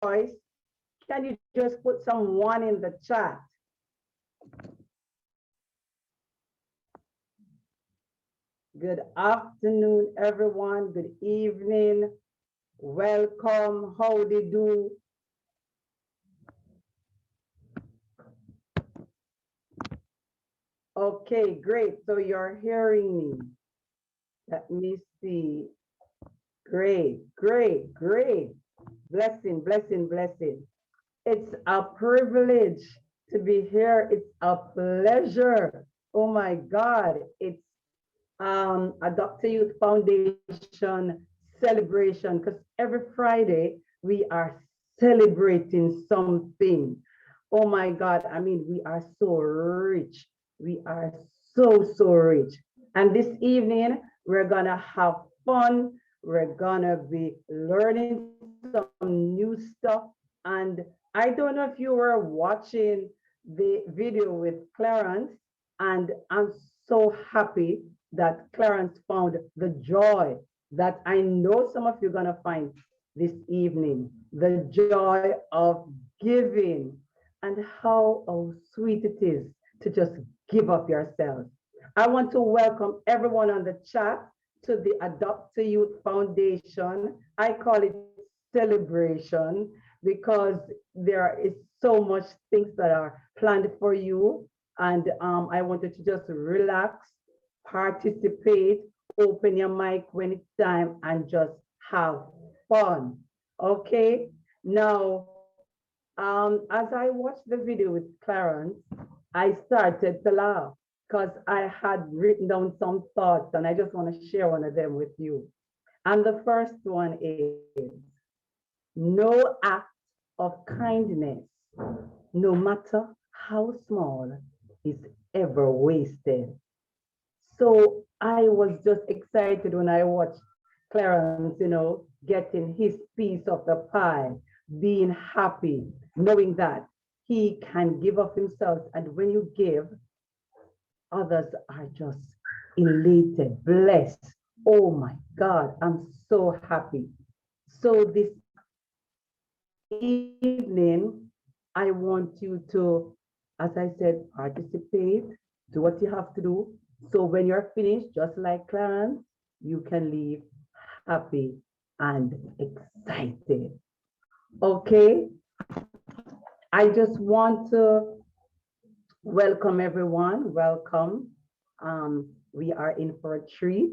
voice, can you just put some one in the chat? Good afternoon, everyone. Good evening. Welcome. How they do? Okay, great. So you're hearing me. Let me see. Great, great, great. Blessing, blessing, blessing. It's a privilege to be here. It's a pleasure. Oh my God. It's a Dr. Youth Foundation celebration, because every Friday we are celebrating something. Oh my God. I mean, we are so rich. We are so rich. And this evening, we're going to have fun. We're going to be learning some new stuff. And I don't know if you were watching the video with Clarence, and I'm so happy that Clarence found the joy that I know some of you are going to find this evening, the joy of giving, and how sweet it is to just give up yourself. I want to welcome everyone on the chat to the Adopt a Youth Foundation. I call it celebration because there is so much things that are planned for you. And I wanted to just relax, participate, open your mic when it's time, and just have fun. Okay. Now, as I watched the video with Clarence, I started to laugh because I had written down some thoughts, and I just want to share one of them with you. And the first one is, no act of kindness, no matter how small, is ever wasted. So I was just excited when I watched Clarence, getting his piece of the pie, being happy, knowing that he can give of himself. And when you give, others are just elated, blessed. Oh my God, I'm so happy. So this evening, I want you to, as I said, participate, do what you have to do. So when you're finished, just like Clarence, you can leave happy and excited. Okay? I just want to welcome everyone. Welcome. We are in for a treat.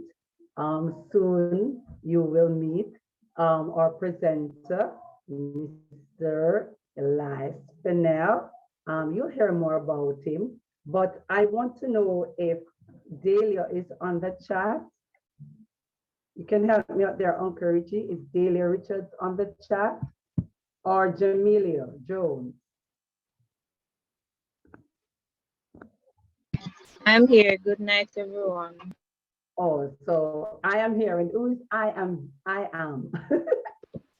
Soon you will meet our presenter, Mr. Elias Fennell. You'll hear more about him, but I want to know if Delia is on the chat. You can help me out there, Uncle Richie. Is Delia Richards on the chat? Or Jamelia Jones? I'm here. Good night, everyone. Oh, so I am here, and who is I am?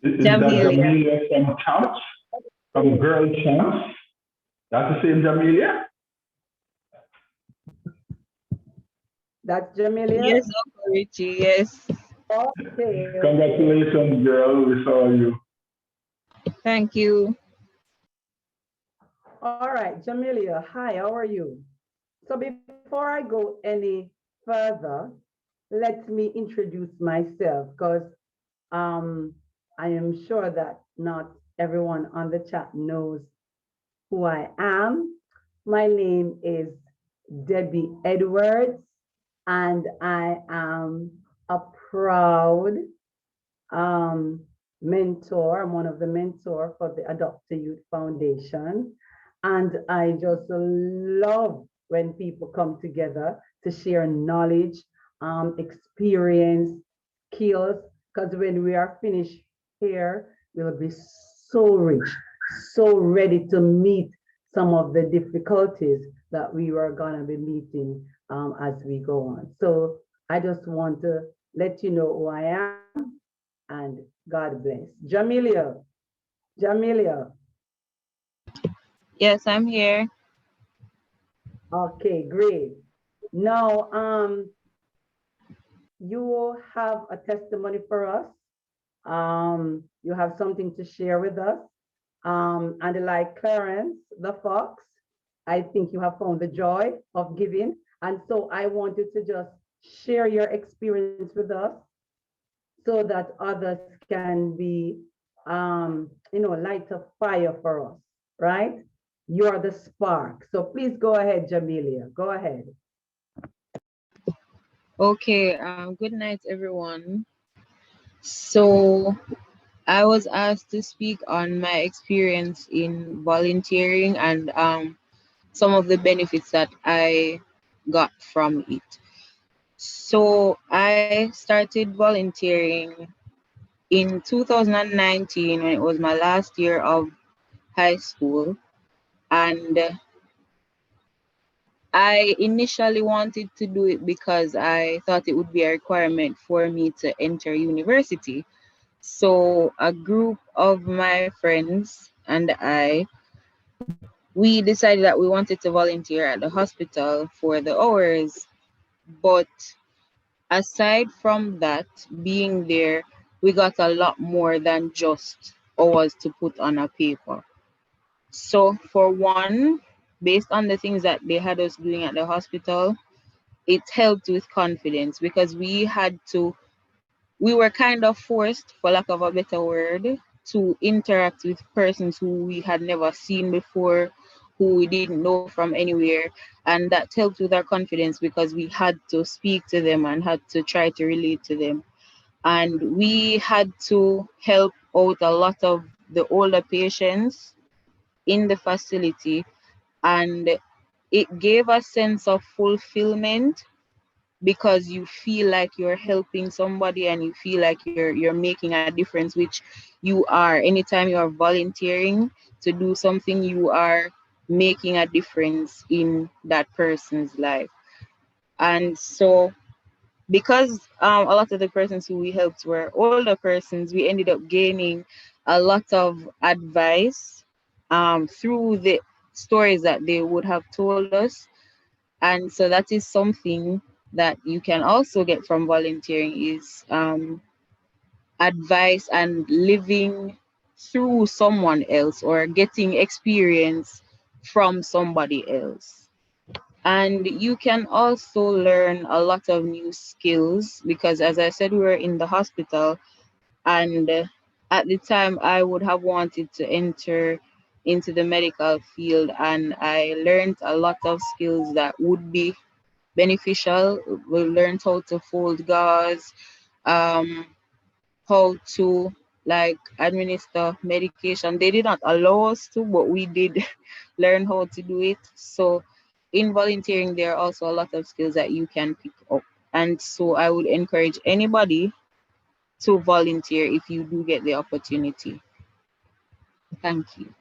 Is that Jamelia from Couch? From Girl Chance? That's the same Jamelia? That's Jamelia? Yes, Uncle Richie, yes. Okay. Congratulations, girl. We saw you. Thank you. All right, Jamelia, hi, how are you? So before I go any further, let me introduce myself, because I am sure that not everyone on the chat knows who I am. My name is Debbie Edwards, and I am a proud mentor. I'm one of the mentors for the Adopt a Youth Foundation. And I just love when people come together to share knowledge, experience, skills, because when we are finished here, we'll be so rich, so ready to meet some of the difficulties that we are gonna be meeting as we go on. So I just want to let you know who I am, and God bless. Jamelia. Yes, I'm here. Okay, great. Now, you have a testimony for us. You have something to share with us. And like Clarence, the fox, I think you have found the joy of giving. And so I want you to just share your experience with us so that others can be, light a fire for us, right? You're the spark. So please go ahead, Jamelia. Go ahead. Okay, good night, everyone. So, I was asked to speak on my experience in volunteering and some of the benefits that I got from it. So, I started volunteering in 2019 when it was my last year of high school. And I initially wanted to do it because I thought it would be a requirement for me to enter university. So a group of my friends and we decided that we wanted to volunteer at the hospital for the hours. But aside from that, being there, we got a lot more than just hours to put on a paper. So for one, based on the things that they had us doing at the hospital, it helped with confidence because we were kind of forced, for lack of a better word, to interact with persons who we had never seen before, who we didn't know from anywhere. And that helped with our confidence because we had to speak to them and had to try to relate to them. And we had to help out a lot of the older patients in the facility. And it gave a sense of fulfillment because you feel like you're helping somebody and you feel like you're making a difference, which you are. Anytime you are volunteering to do something, you are making a difference in that person's life. And so because a lot of the persons who we helped were older persons, we ended up gaining a lot of advice through the stories that they would have told us. And so that is something that you can also get from volunteering is advice and living through someone else or getting experience from somebody else. And you can also learn a lot of new skills because, as I said, we were in the hospital, and at the time I would have wanted to enter into the medical field, and I learned a lot of skills that would be beneficial. We learned how to fold gauze, um, how to like administer medication. They did not allow us to, but we did learn how to do it. So in volunteering, there are also a lot of skills that you can pick up. And so I would encourage anybody to volunteer if you do get the opportunity. Thank you.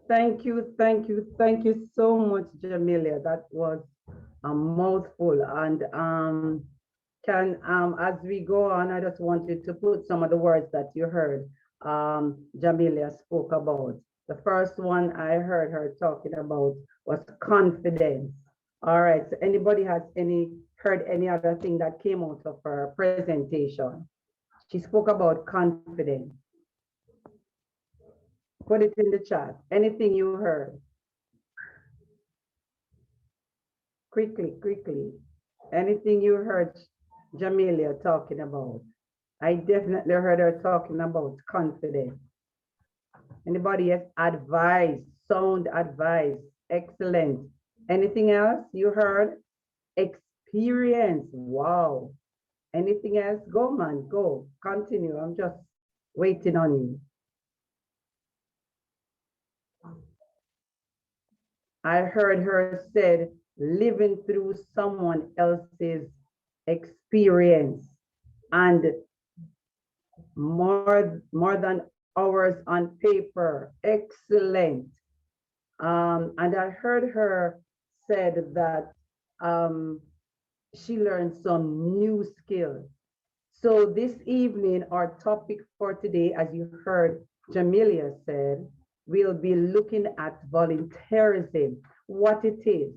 Thank you so much, Jamelia. That was a mouthful. And as we go on, I just wanted to put some of the words that you heard Jamelia spoke about. The first one I heard her talking about was confidence. All right, so anybody has heard any other thing that came out of her presentation? She spoke about confidence. Put it in the chat. Anything you heard? Quickly. Anything you heard Jamelia talking about? I definitely heard her talking about confidence. Anybody else? Advice, sound advice. Excellent. Anything else you heard? Experience. Wow. Anything else? Go, man, go. Continue. I'm just waiting on you. I heard her said, living through someone else's experience and more than hours on paper. Excellent. And I heard her said that she learned some new skills. So this evening, our topic for today, as you heard Jamelia said, we'll be looking at volunteerism, what it is.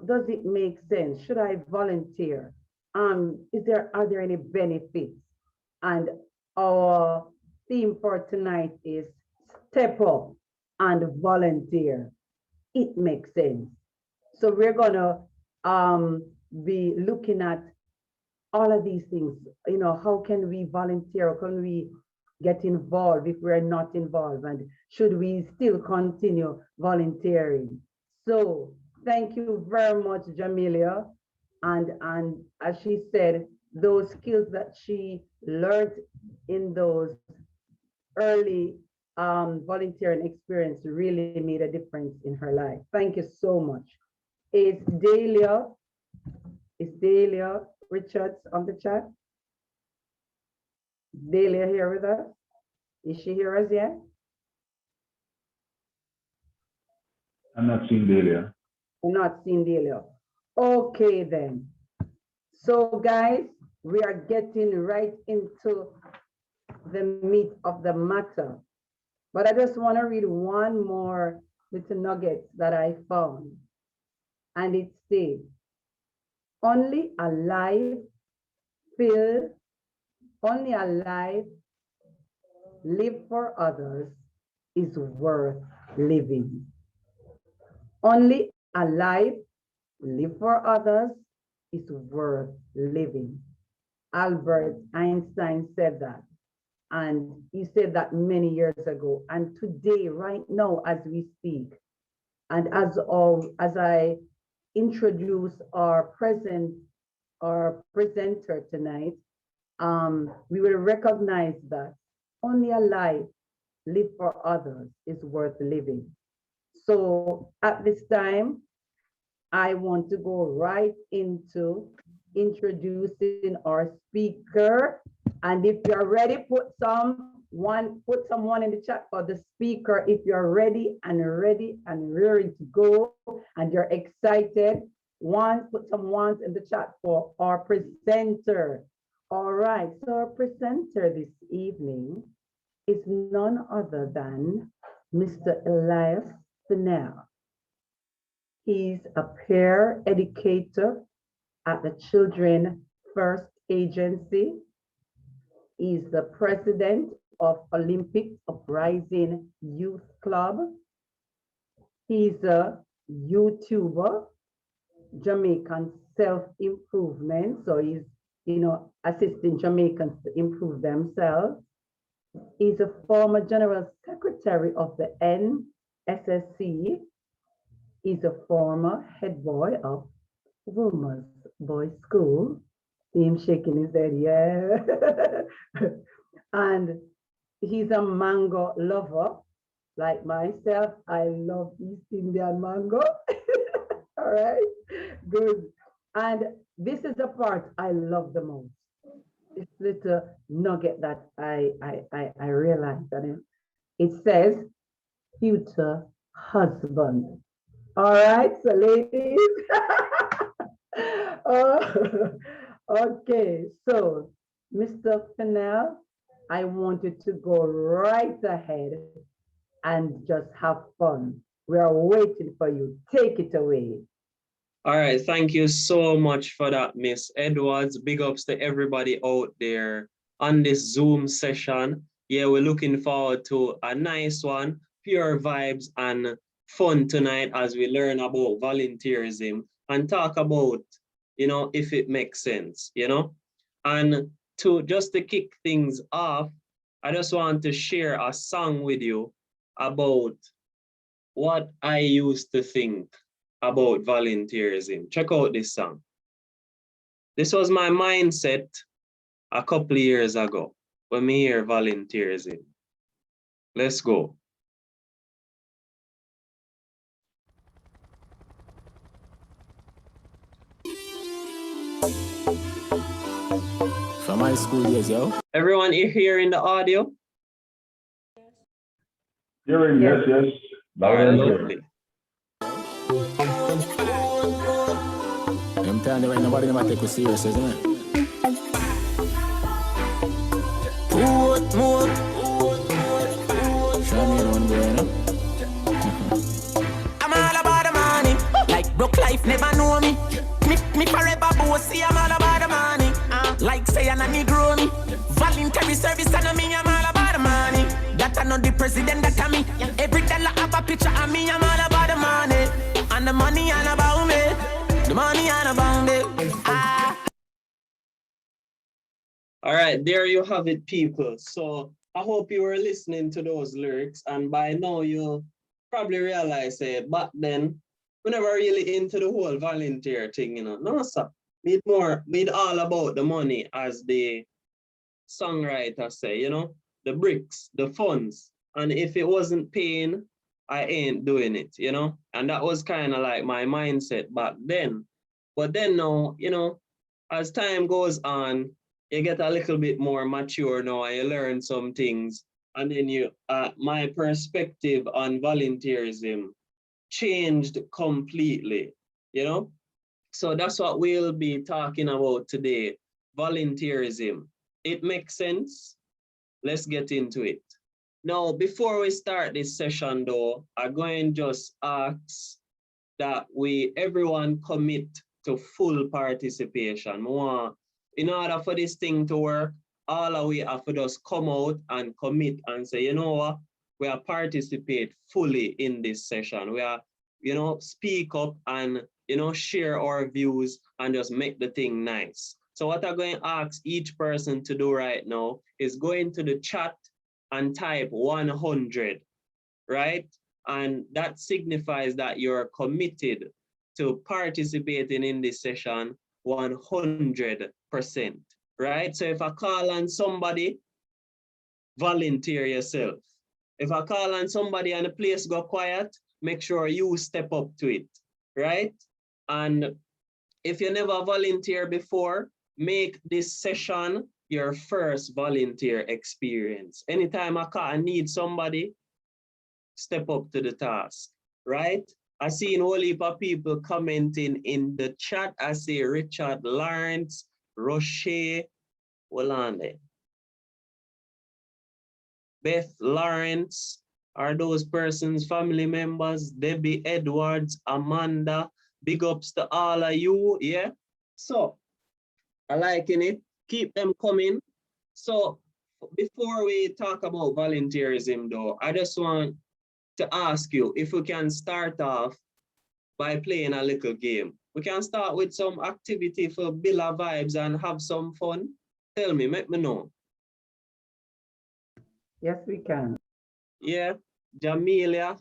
Does it make sense? Should I volunteer? Are there any benefits? And our theme for tonight is step up and volunteer. It makes sense. So we're gonna be looking at all of these things. You know, how can we volunteer? How can we get involved if we're not involved? And should we still continue volunteering? So thank you very much, Jamelia. And as she said, those skills that she learned in those early volunteering experience really made a difference in her life. Thank you so much. Is Delia Richards on the chat? Delia here with us? Is she here as yet? I'm not seeing Delia. Not seeing Delia. Okay then. So guys, we are getting right into the meat of the matter. But I just want to read one more little nugget that I found. And it says, only a life live for others is worth living. Only a life live for others is worth living. Albert Einstein said that. And he said that many years ago. And today, right now, as we speak, and as I introduce our presenter tonight, we will recognize that only a life lived for others is worth living. So at this time, I want to go right into introducing our speaker. And if you're ready, put someone in the chat for the speaker. If you're ready and ready to go, and you're excited, put some ones in the chat for our presenter. All right, so our presenter this evening is none other than Mr. Elias Fennell. He's a peer educator at the Children First Agency. He's the president of Olympic Uprising Youth Club. He's a YouTuber, Jamaican self-improvement. So he's, assisting Jamaicans to improve themselves. He's a former general secretary of the NSSC. He's a former head boy of Women's Boys School. See him shaking his head, yeah. And he's a mango lover. Like myself, I love East Indian mango. All right, good. And this is the part I love the most. This little nugget that I realized that it says future husband. All right, so ladies. Okay, so Mr. Fennell, I wanted to go right ahead and just have fun. We are waiting for you. Take it away. All right, thank you so much for that, Miss Edwards. Big ups to everybody out there on this Zoom session. Yeah, we're looking forward to a nice one, pure vibes and fun tonight as we learn about volunteerism and talk about, if it makes sense, And just to kick things off, I just want to share a song with you about what I used to think about volunteerism. Check out this song. This was my mindset a couple of years ago when we hear volunteerism. Let's go. From high school years, yo. Everyone hearing the audio? Hearing, yes. All right, lovely. I'm telling you right, nobody never take us serious, isn't it? Show me one boy, I'm all about the money. Like broke life never know me. Me forever bossy, I'm all about the money. Like say I'm a Negro me. Voluntary service and me, I'm all about the money. know the president that me. Every dollar have a picture of me. I'm all about the money. And the money all about me. The money all about me. All right, there you have it, people. So I hope you were listening to those lyrics, and by now you probably realize back then we never really into the whole volunteer thing, you know. No, sir. We'd all about the money, as the songwriter say, you know, the bricks, the funds. And if it wasn't paying, I ain't doing it, you know. And that was kind of like my mindset back then. But then now, you know, as time goes on, you get a little bit more mature now and you learn some things. And then my perspective on volunteerism changed completely, you know? So that's what we'll be talking about today, volunteerism. It makes sense? Let's get into it. Now, before we start this session though, I'm going to just ask that everyone commit to full participation. In order for this thing to work, all of we have to just come out and commit and say, you know what, we are participate fully in this session. We are, you know, speak up and, you know, share our views and just make the thing nice. So what I'm going to ask each person to do right now is go into the chat and type 100, right? And that signifies that you're committed to participating in this session 100%, right? So if I call on somebody, volunteer yourself. If I call on somebody and the place go quiet, make sure you step up to it, right? And if you never volunteered before, make this session your first volunteer experience. Anytime I need somebody, step up to the task, right? I see a whole heap of people commenting in the chat. I see Richard Lawrence, Rocher, hold on there. Beth Lawrence, are those persons family members? Debbie Edwards, Amanda, big ups to all of you, yeah? So, I liking it, keep them coming. So, before we talk about volunteerism though, I just want to ask you if we can start off by playing a little game. We can start with some activity for build our vibes and have some fun. Tell me, make me know. Yes, we can. Yeah, Jamelia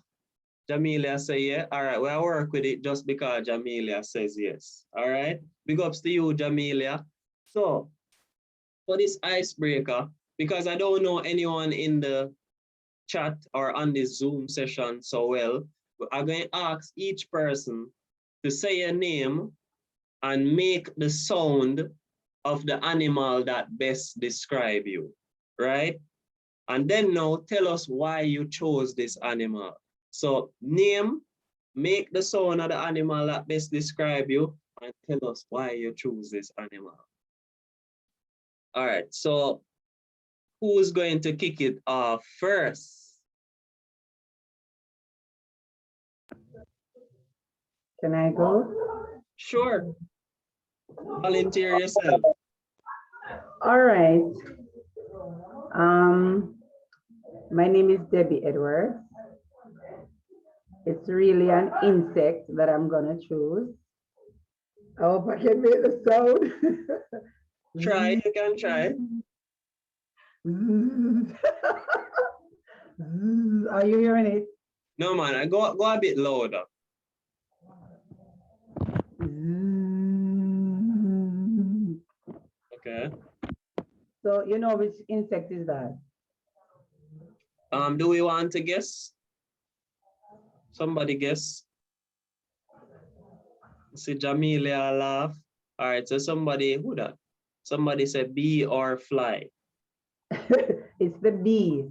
say yeah. All right, we'll work with it just because Jamelia says yes. All right, big ups to you, Jamelia. So, for this icebreaker, because I don't know anyone in the chat or on this Zoom session so well, I'm going to ask each person to say a name and make the sound of the animal that best describe you, right? And then now tell us why you chose this animal. So name, make the sound of the animal that best describe you, and tell us why you choose this animal. All right, so who's going to kick it off first? Can I go? Sure. Volunteer yourself. All right. My name is Debbie Edwards. It's really an insect that I'm gonna choose. I hope I can make the sound. Try, you can try. Are you hearing it? No man, I go a bit louder. Okay. So you know which insect is that? Do we want to guess? Somebody guess. See Jamelia laugh. All right, so somebody, who that? Somebody said bee or fly. It's the bee.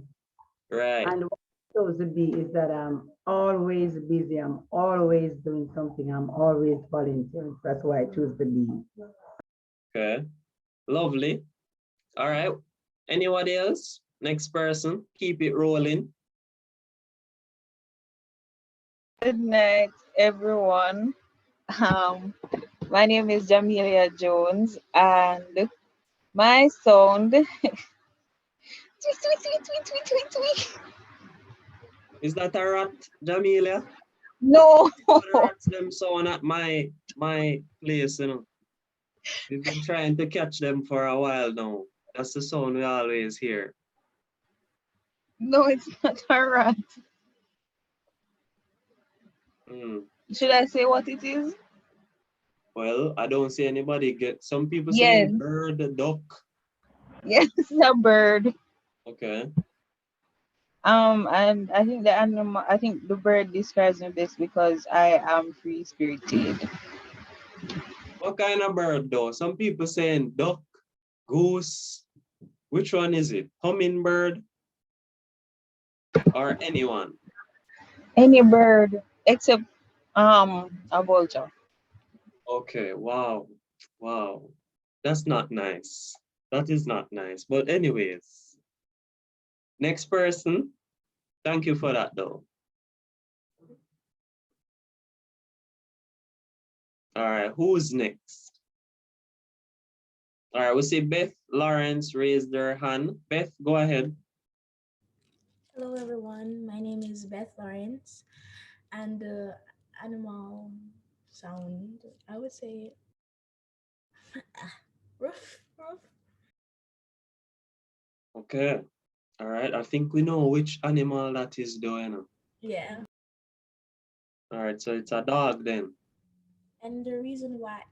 Right. And what shows the bee is that I'm always busy. I'm always doing something. I'm always volunteering. That's why I choose the bee. Okay. Lovely. All right. Anybody else? Next person. Keep it rolling. Good night, everyone. My name is Jamelia Jones, and my sound tweet, tweet, tweet, tweet, tweet, tweet, tweet. Is that a rat, Jamelia? No. The rats them sound at my place, you know. We've been trying to catch them for a while now. That's the sound we always hear. No, it's not a rat. Mm. Should I say what it is? Well, I don't see anybody get. Some people Yes. saying bird, duck. Yes, it's a bird. Okay. And I think the bird describes me best because I am free spirited. What kind of bird though? Some people saying duck, goose. Which one is it? Hummingbird or anyone? Any bird except a vulture. Okay. Wow. Wow. That's not nice. That is not nice. But anyways, next person. Thank you for that though. All right, who's next? All right, we see Beth Lawrence raised their hand. Beth, go ahead. Hello everyone, my name is Beth Lawrence, and the animal sound, I would say, rough. Okay. All right, I think we know which animal that is doing. Yeah, All right, so it's a dog then. and the reason why,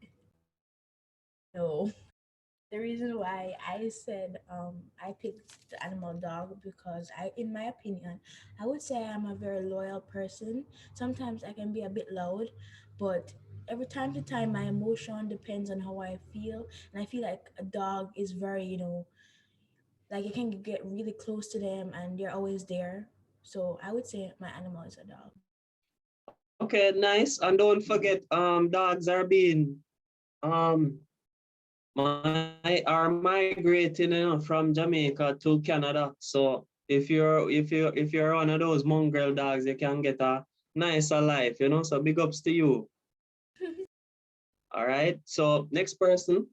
no, the reason why I said I picked the animal dog because in my opinion, I would say I'm a very loyal person. Sometimes I can be a bit loud, but every time to time my emotion depends on how I feel, and I feel like a dog is very, like you can get really close to them and they're always there. So I would say my animal is a dog. Okay, nice. And don't forget, dogs are being are migrating, from Jamaica to Canada. So if you're one of those mongrel dogs, you can get a nicer life, So big ups to you. All right. So next person.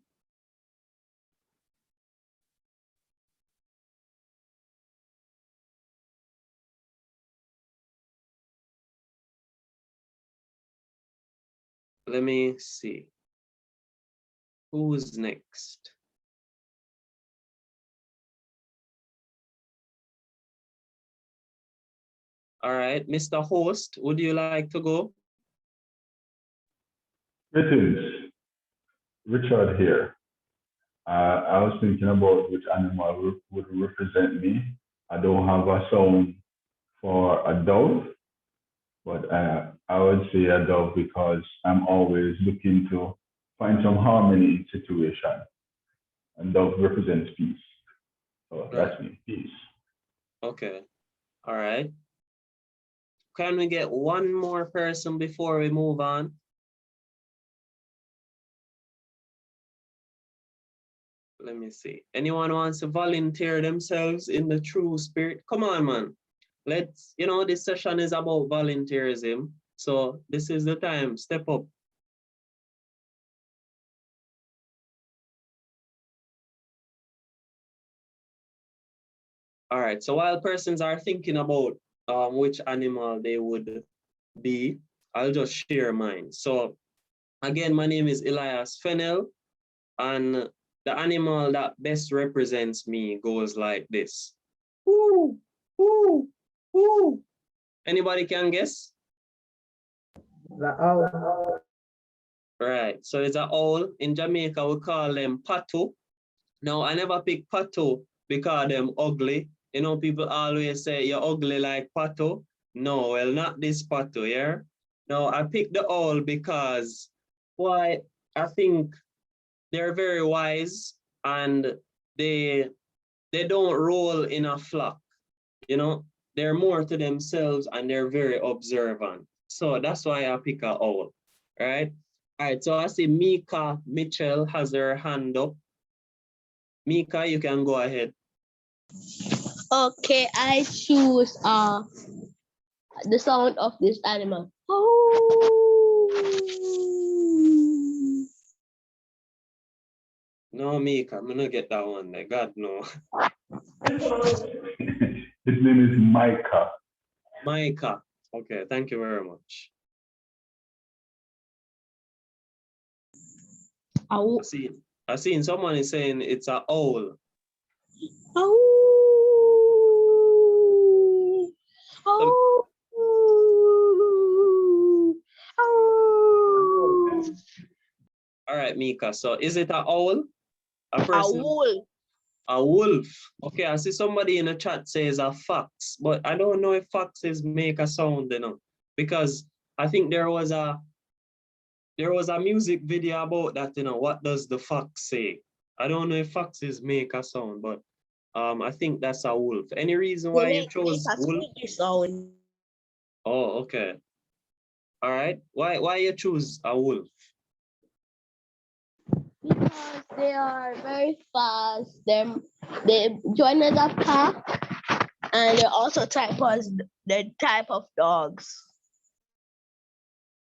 Let me see. Who's next? All right, Mr. Host, would you like to go? Greetings, Richard here. I was thinking about which animal would represent me. I don't have a sound for a dove, but I would say a dove because I'm always looking to find some harmony in situation. And dove represents peace. So that's me, peace. Okay. All right. Can we get one more person before we move on? Let me see. Anyone wants to volunteer themselves in the true spirit? Come on, man. Let's, this session is about volunteerism. So this is the time. Step up. All right. So while persons are thinking about which animal they would be, I'll just share mine. So again, my name is Elias Fennel, and the animal that best represents me goes like this. Woo, woo, woo. Anybody can guess? The owl. Right, so it's an owl. In Jamaica, we call them pato. Now, I never pick pato because them ugly. People always say, you're ugly like pato. No, well, not this pato, yeah? No, I picked the owl because, why, I think they're very wise and they don't roll in a flock, they're more to themselves and they're very observant. So that's why I pick a owl, right? All right, so I see Mika Mitchell has her hand up. Mika, you can go ahead. Okay, I choose the sound of this animal. No, Mika, I'm gonna get that one there. God, no. His name is Micah. Micah. Okay, thank you very much. Owl. I seen someone is saying it's a owl. Owl. Owl. Owl. All right, Mika. So is it a owl? A person? Owl. A wolf. Okay, I see somebody in the chat says a fox, but I don't know if foxes make a sound, you know, because I think there was a music video about that, you know, what does the fox say? I don't know if foxes make a sound, but I think that's a wolf. Any reason why you chose wolf? Sound. Oh, okay. All right. Why you choose a wolf? Because they are very fast. They join the pack, and they're also the type of dogs.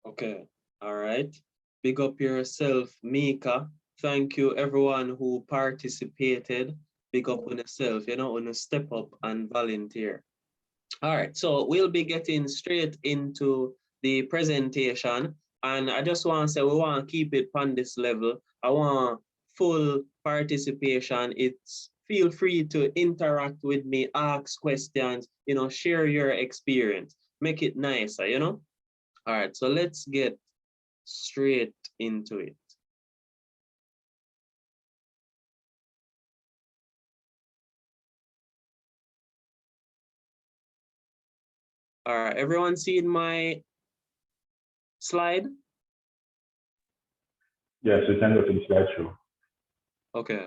Okay. All right. Big up yourself, Mika. Thank you everyone who participated. Big up on yourself, you know, on a step up and volunteer. All right, so we'll be getting straight into the presentation. And I just want to say, we want to keep it on this level. I want full participation. Feel free to interact with me, ask questions, you know, share your experience, make it nicer, you know? All right, so let's get straight into it. All right, everyone seen my slide? Yes, we can go to the slideshow. Okay.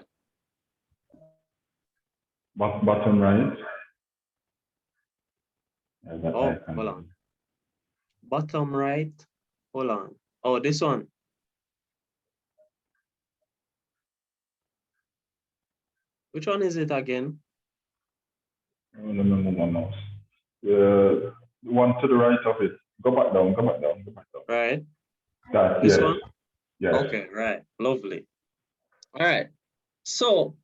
Bottom right. Yeah, that Oh, icon. hold on. Bottom right, hold on. Oh, this one. Which one is it again? No, my mouse. The one to the right of it. Go back down, go back down, go back down. Right. That, This yes. one? Yes. Okay, right. Lovely. All right. So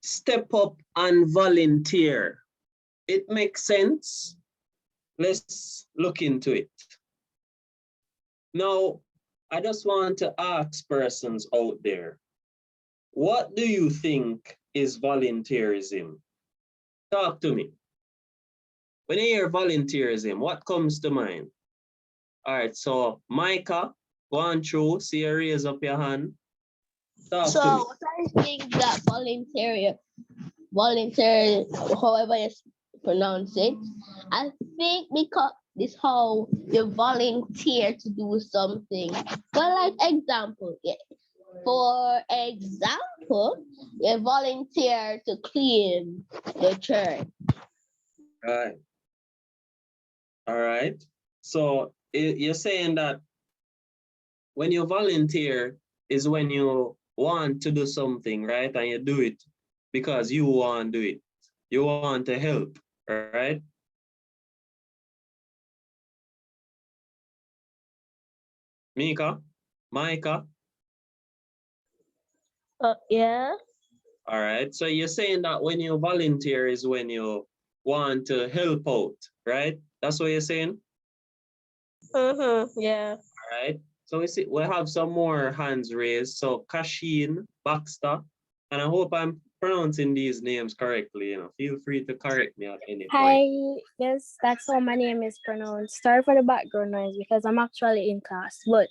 step up and volunteer. It makes sense. Let's look into it. Now, I just want to ask persons out there, what do you think is volunteerism? Talk to me. When you hear volunteerism, what comes to mind? All right, so Micah, go on through, see you raise up your hand. Talk to me. So I think that volunteer, however you pronounce it, I think because this how you volunteer to do something. Well, like example, yeah. For example, you volunteer to clean the church. Right. All right. So you're saying that when you volunteer is when you want to do something, right? And you do it because you want to do it. You want to help, right? Micah? Yeah. All right. So you're saying that when you volunteer is when you want to help out, right? That's what you're saying? Yeah. All right. So we have some more hands raised. So Kashin, Baxter, and I hope I'm pronouncing these names correctly. You know, feel free to correct me at any point. Hi, yes, that's how my name is pronounced. Sorry for the background noise because I'm actually in class. But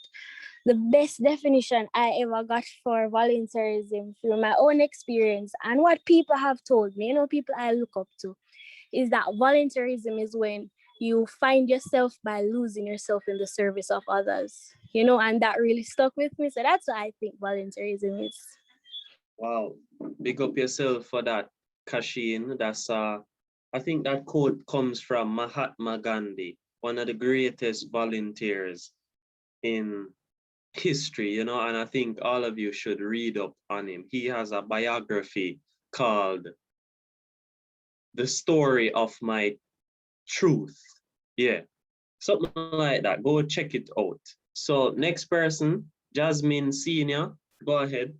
the best definition I ever got for volunteerism through my own experience and what people have told me, you know, people I look up to, is that volunteerism is when you find yourself by losing yourself in the service of others, you know, and that really stuck with me. So that's what I think volunteerism is. Wow, big up yourself for that, Kashin. That's I think that quote comes from Mahatma Gandhi, one of the greatest volunteers in history, you know, and I think all of you should read up on him. He has a biography called The Story of My Truth. Yeah, something like that. Go check it out. So next person, Jasmine Senior, go ahead.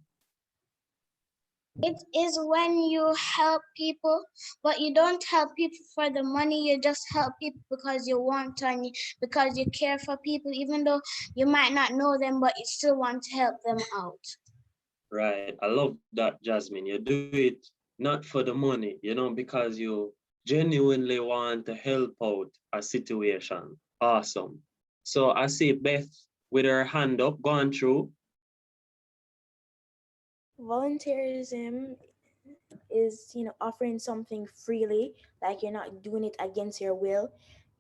It is when you help people, but you don't help people for the money. You just help people because you want to, and because you care for people, even though you might not know them, but you still want to help them out. Right. I love that, Jasmine. You do it not for the money, because you genuinely want to help out a situation. Awesome. So I see Beth with her hand up, going through. Volunteerism is, offering something freely, like you're not doing it against your will.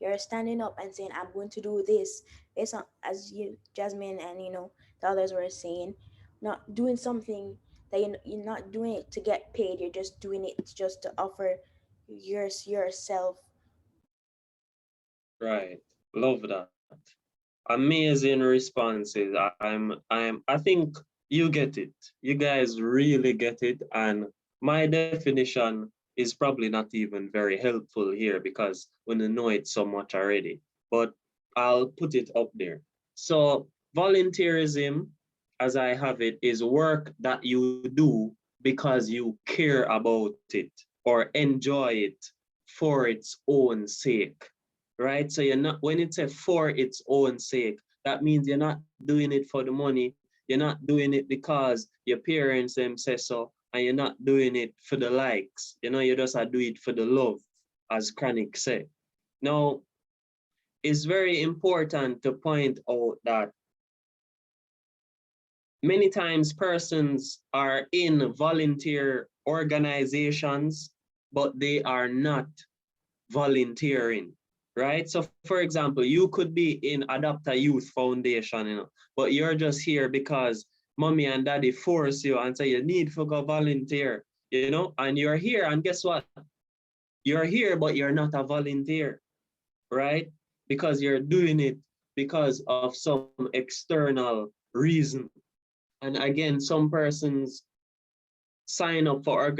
You're standing up and saying, I'm going to do this. Based on, as you, Jasmine, and the others were saying, not doing something that you're not doing it to get paid. You're just doing it just to offer yourself. Right. Love that. Amazing responses. I think you get it. You guys really get it. And my definition is probably not even very helpful here because we know it so much already. But I'll put it up there. So volunteerism, as I have it, is work that you do because you care about it or enjoy it for its own sake, right? So you're not, when it's a for its own sake, that means you're not doing it for the money. You're not doing it because your parents them say so, and you're not doing it for the likes. You just do it for the love, as Chronic said. Now, it's very important to point out that many times persons are in volunteer organizations, but they are not volunteering, right? So for example, you could be in Adopt a Youth Foundation, but you're just here because mommy and daddy force you and say you need to go volunteer, and you're here, and guess what? You're here, but you're not a volunteer, right? Because you're doing it because of some external reason. And again, some persons sign up for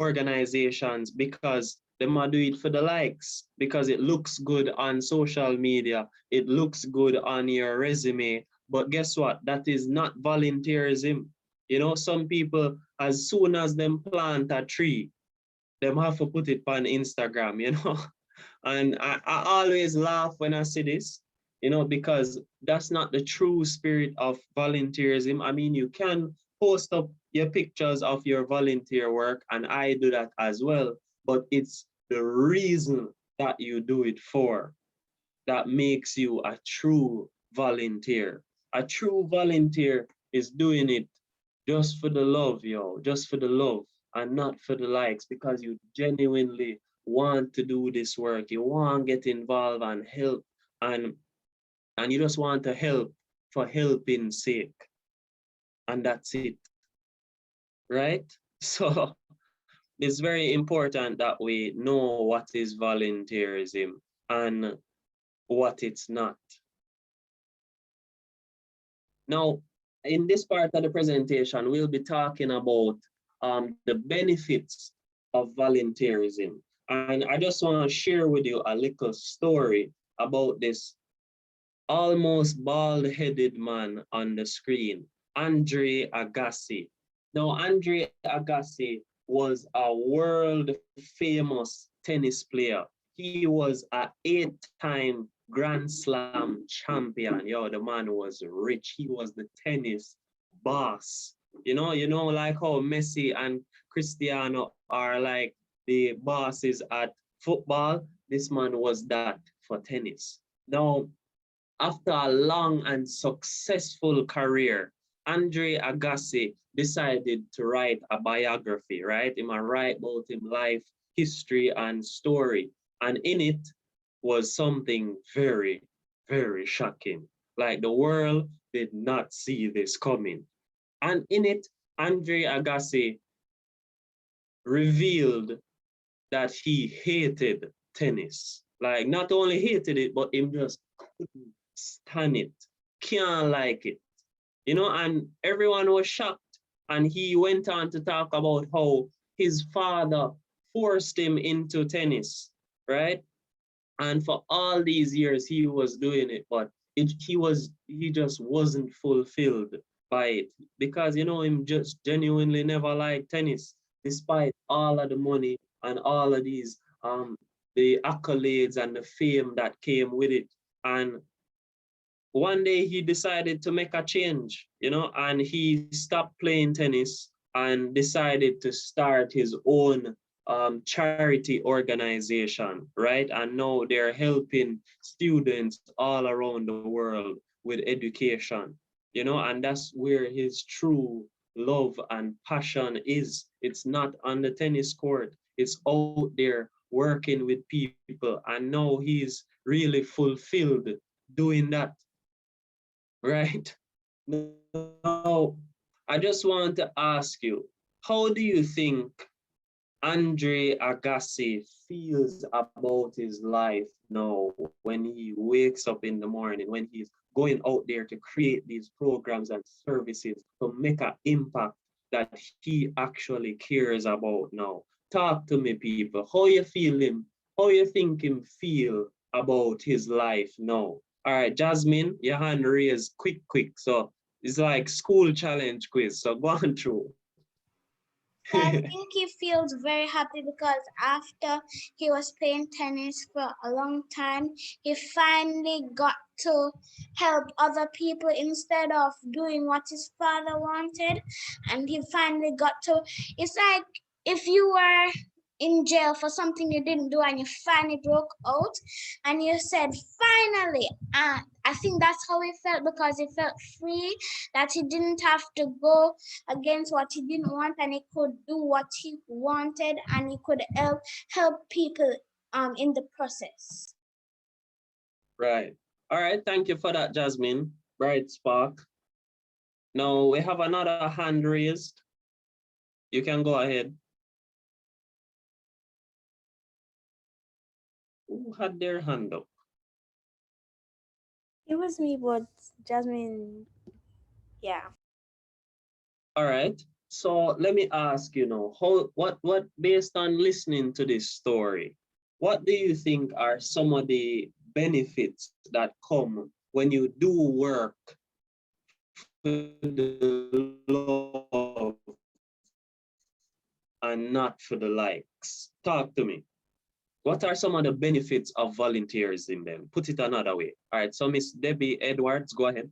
organizations because they might do it for the likes, because it looks good on social media, it looks good on your resume. But guess what? That is not volunteerism. Some people, as soon as them plant a tree, them have to put it on Instagram, And I always laugh when I see this, because that's not the true spirit of volunteerism. I mean, you can post up your pictures of your volunteer work, and I do that as well, but it's the reason that you do it for that makes you a true volunteer. A true volunteer is doing it just for the love, just for the love and not for the likes, because you genuinely want to do this work. You want to get involved and help, and you just want to help for helping sake. And that's it, right? So it's very important that we know what is volunteerism and what it's not. Now, in this part of the presentation, we'll be talking about the benefits of volunteerism. And I just want to share with you a little story about this almost bald-headed man on the screen, Andre Agassi. Now, Andre Agassi was a world-famous tennis player. He was an 8-time Grand Slam champion. The man was rich. He was the tennis boss. Like how Messi and Cristiano are like the bosses at football. This man was that for tennis. Now, after a long and successful career, Andre Agassi decided to write a biography, right? He might write about his life, history, and story. And in it was something very, very shocking. Like the world did not see this coming. And in it, Andre Agassi revealed that he hated tennis. Like not only hated it, but he just couldn't stand it, can't like it. And everyone was shocked. And he went on to talk about how his father forced him into tennis, right? And for all these years, he was doing it, but he just wasn't fulfilled by it because, him just genuinely never liked tennis. despite all of the money and all of these the accolades and the fame that came with it. And one day he decided to make a change, you know, and he stopped playing tennis and decided to start his own charity organization, right? And now they're helping students all around the world with education, you know, and that's where his true love and passion is. It's not on the tennis court, it's out there working with people. And now he's really fulfilled doing that, right? Now, I just want to ask you, how do you think Andre Agassi feels about his life now when he wakes up in the morning, when he's going out there to create these programs and services to make an impact that he actually cares about now? Talk to me, people. How you feel him? How you think him feel about his life now? All right, Jasmine, your hand raised quick. So it's like school challenge quiz. So go on through. I think he feels very happy because after he was playing tennis for a long time, he finally got to help other people instead of doing what his father wanted. And he finally got to, it's like if you were in jail for something you didn't do and you finally broke out and you said, finally, I think that's how he felt because he felt free, that he didn't have to go against what he didn't want and he could do what he wanted and he could help people in the process. Right. All right. Thank you for that, Jasmine. Bright spark. Now we have another hand raised. You can go ahead. Who had their hand up? It was me, but Jasmine, yeah. All right. So let me ask you now, what based on listening to this story, what do you think are some of the benefits that come when you do work for the love and not for the likes? Talk to me. What are some of the benefits of volunteerism then? Put it another way. All right, so Miss Debbie Edwards, go ahead.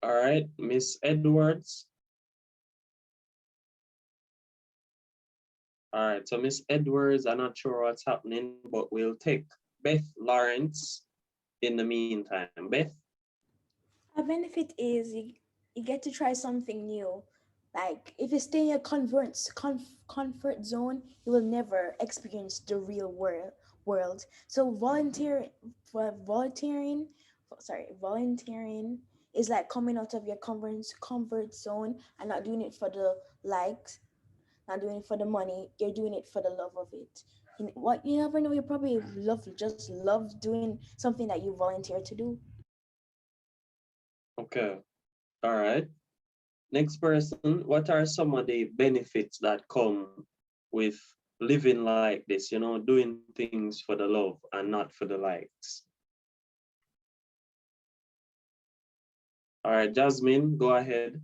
All right, Miss Edwards. All right, so Miss Edwards, I'm not sure what's happening, but we'll take Beth Lawrence in the meantime. Beth? A benefit is you get to try something new. Like if you stay in your comfort zone, you will never experience the real world. So volunteering is like coming out of your comfort zone and not doing it for the likes, not doing it for the money. You're doing it for the love of it. What you never know, you probably love doing something that you volunteer to do. Okay, all right. Next person, what are some of the benefits that come with living like this, you know, doing things for the love and not for the likes? All right, Jasmine, go ahead.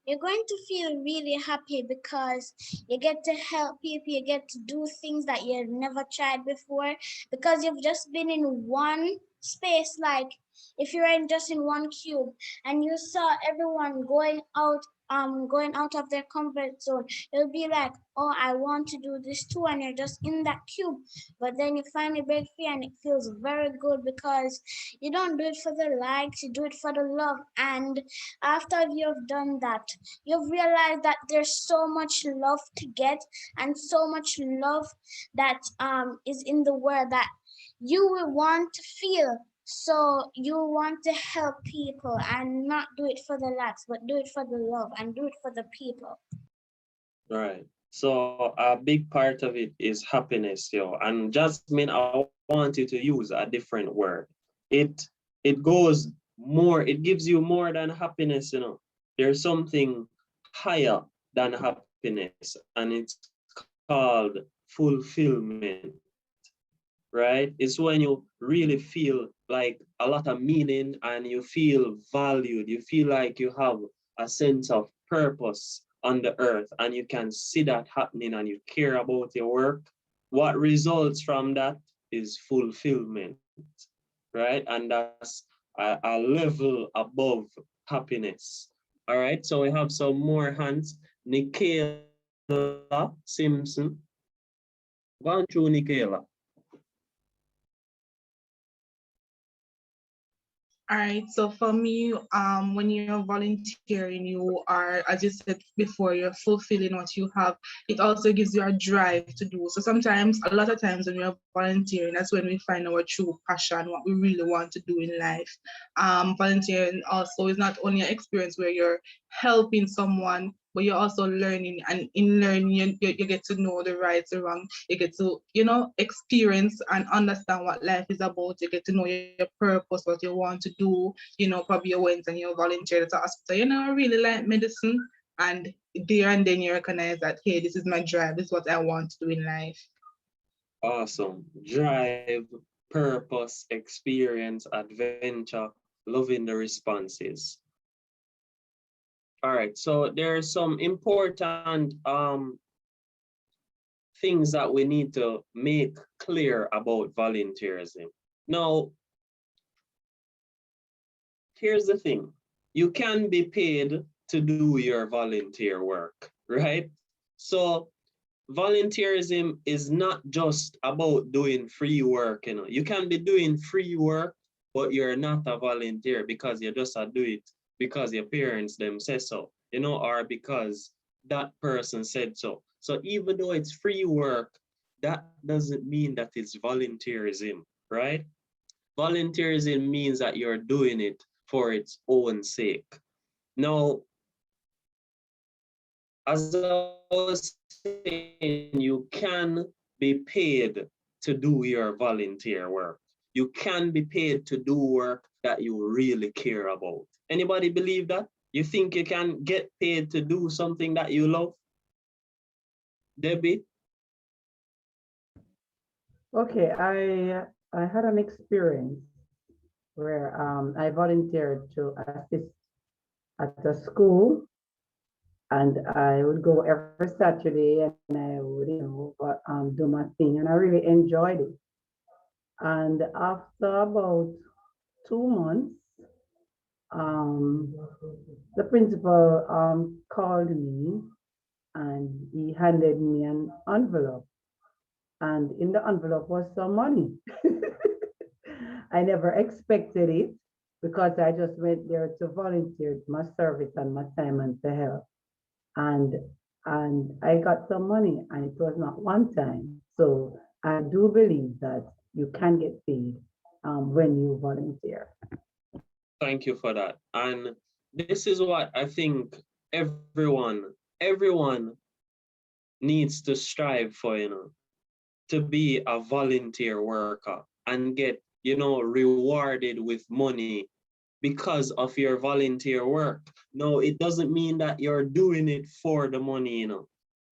You're going to feel really happy because you get to help people, you get to do things that you've never tried before because you've just been in one space. Like if you're just in one cube and you saw everyone going out of their comfort zone, you'll be like, oh, I want to do this too, and you're just in that cube. But then you finally break free and it feels very good because you don't do it for the likes, you do it for the love. And after you've done that, you've realized that there's so much love to get and so much love that is in the world that you will want to feel. So you want to help people and not do it for the likes, but do it for the love and do it for the people. Right. So a big part of it is happiness, yo. And Jasmine, I want you to use a different word. It goes more, it gives you more than happiness, you know. There's something higher than happiness, and it's called fulfillment. right? It's when you really feel like a lot of meaning and you feel valued. You feel like you have a sense of purpose on the earth and you can see that happening and you care about your work. What results from that is fulfillment, right? And that's a level above happiness. All right, so we have some more hands. Nikela Simpson. Go on through, Nikela. All right, so for me, when you're volunteering, you are, as you said before, you're fulfilling what you have. It also gives you a drive to do. So sometimes, a lot of times when we're volunteering, that's when we find our true passion, what we really want to do in life. Volunteering also is not only an experience where you're helping someone, but you're also learning, and in learning you get to know the right and wrong. You get to, experience and understand what life is about. You get to know your purpose, what you want to do. Probably you went and you volunteered at the hospital, I really like medicine, and there and then you recognize that, hey, this is my drive, this is what I want to do in life. Awesome. Drive, purpose, experience, adventure, loving the responses. All right, so there are some important things that we need to make clear about volunteerism. Now, here's the thing. You can be paid to do your volunteer work, right? So volunteerism is not just about doing free work, You can be doing free work, but you're not a volunteer because you just do it because your parents them say so, or because that person said so. So even though it's free work, that doesn't mean that it's volunteerism, right? Volunteerism means that you're doing it for its own sake. Now, as I was saying, you can be paid to do your volunteer work. You can be paid to do work that you really care about. Anybody believe that? You think you can get paid to do something that you love? Debbie? Okay, I had an experience where I volunteered to assist at a school, and I would go every Saturday and I would, do my thing, and I really enjoyed it. And after about 2 months, the principal called me and he handed me an envelope, and in the envelope was some money. I never expected it because I just went there to volunteer my service and my time and to help. And I got some money, and it was not one time. So I do believe that you can get paid when you volunteer. Thank you for that. And this is what I think everyone needs to strive for, to be a volunteer worker and get, rewarded with money because of your volunteer work. No, it doesn't mean that you're doing it for the money,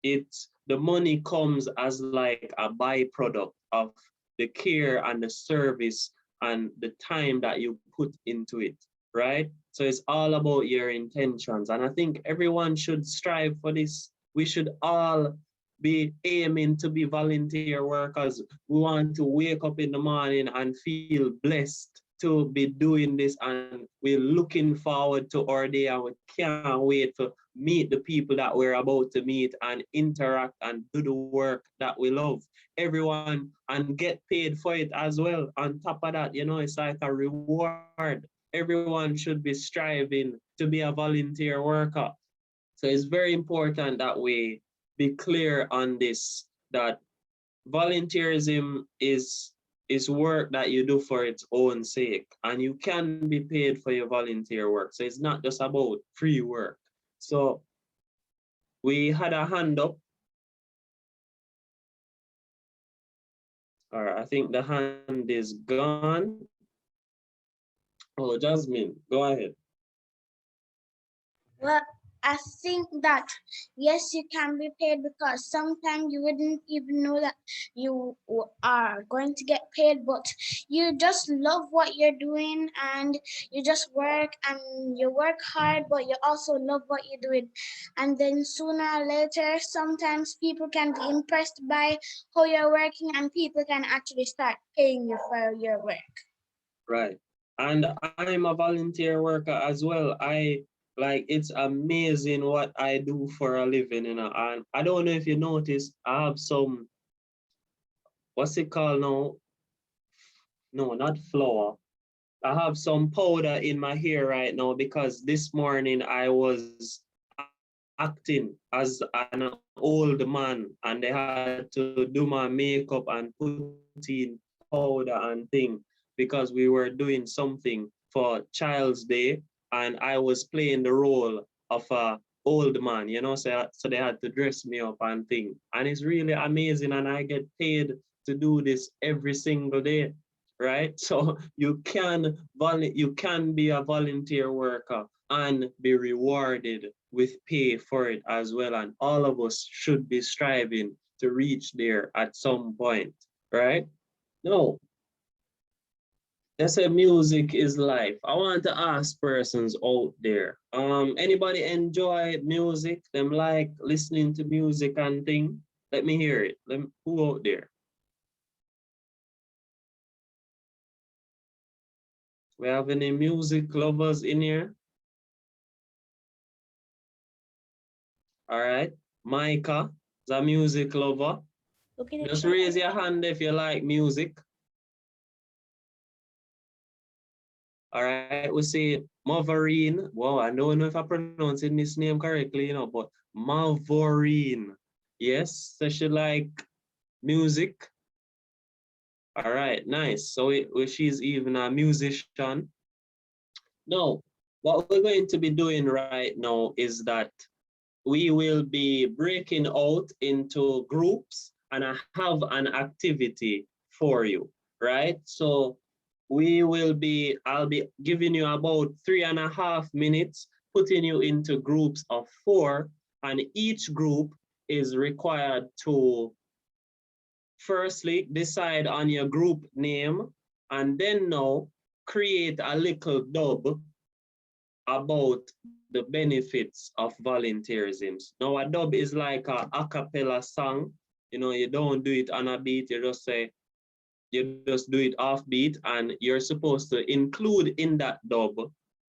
It's the money comes as like a byproduct of the care and the service and the time that you put into it, right? So it's all about your intentions. And I think everyone should strive for this. We should all be aiming to be volunteer workers. We want to wake up in the morning and feel blessed to be doing this, and we're looking forward to our day, and we can't wait to meet the people that we're about to meet and interact and do the work that we love. Everyone, and get paid for it as well. On top of that, it's like a reward. Everyone should be striving to be a volunteer worker. So it's very important that we be clear on this, that volunteerism is work that you do for its own sake, and you can be paid for your volunteer work. So it's not just about free work. So we had a hand up. All right, I think the hand is gone. Oh, Jasmine, go ahead. Well, I think that yes, you can be paid because sometimes you wouldn't even know that you are going to get paid, but you just love what you're doing and you just work and you work hard, but you also love what you're doing. And then sooner or later, sometimes people can be impressed by how you're working and people can actually start paying you for your work. Right. And I'm a volunteer worker as well. It's amazing what I do for a living, And I don't know if you noticed, I have some, what's it called now? No, not flour. I have some powder in my hair right now because this morning I was acting as an old man and they had to do my makeup and put in powder and thing because we were doing something for Child's Day and I was playing the role of a old man, so they had to dress me up and thing. And it's really amazing and I get paid to do this every single day, right? So you can be a volunteer worker and be rewarded with pay for it as well. And all of us should be striving to reach there at some point, right? No, they say music is life. I want to ask persons out there. Anybody enjoy music? Them like listening to music and thing? Let me hear it. Who out there? We have any music lovers in here? All right. Micah is a music lover. Look in the Just chat. raise your hand if you like music. All right, we see Mavorine. Wow, I don't know if I'm pronouncing this name correctly, but Mavorine. Yes, so she like music. All right, nice. So she's even a musician. Now, what we're going to be doing right now is that we will be breaking out into groups and I have an activity for you, right? So I'll be giving you about 3.5 minutes, putting you into groups of 4, and each group is required to firstly decide on your group name and then now create a little dub about the benefits of volunteerism. Now a dub is like a cappella song. You don't do it on a beat, you just do it off beat and you're supposed to include in that dub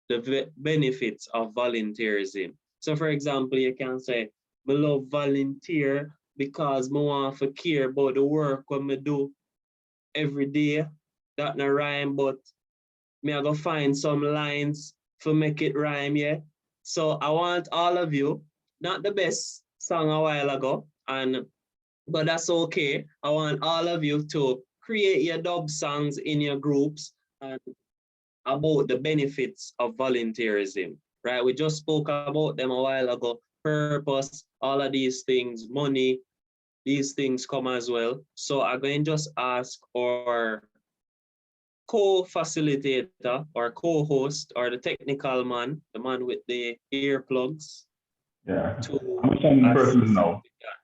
the benefits of volunteerism. So for example, you can say, I love volunteer because I want to care about the work when I do every day. That no rhyme, but me I go find some lines to make it rhyme, yeah. So I want all of you, not the best song a while ago, but that's okay. I want all of you to create your dub songs in your groups and about the benefits of volunteerism, right? We just spoke about them a while ago. Purpose, all of these things, money, these things come as well. So I'm going to just ask our co-facilitator or co-host or the technical man, the man with the earplugs. Yeah, To I'm sending persons assist now. with that.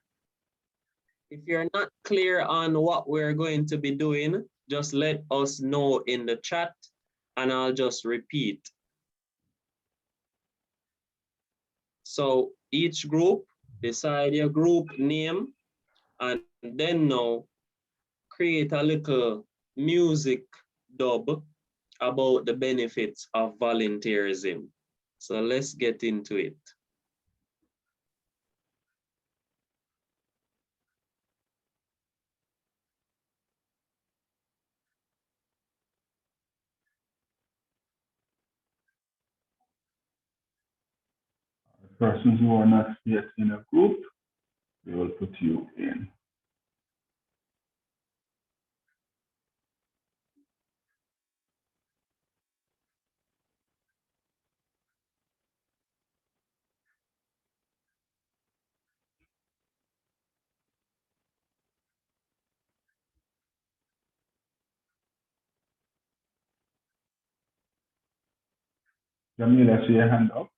If you're not clear on what we're going to be doing, just let us know in the chat and I'll just repeat. So each group, decide your group name and then now create a little music dub about the benefits of volunteerism. So let's get into it. Persons who are not yet in a group, we will put you in. Jamila, see your hand up.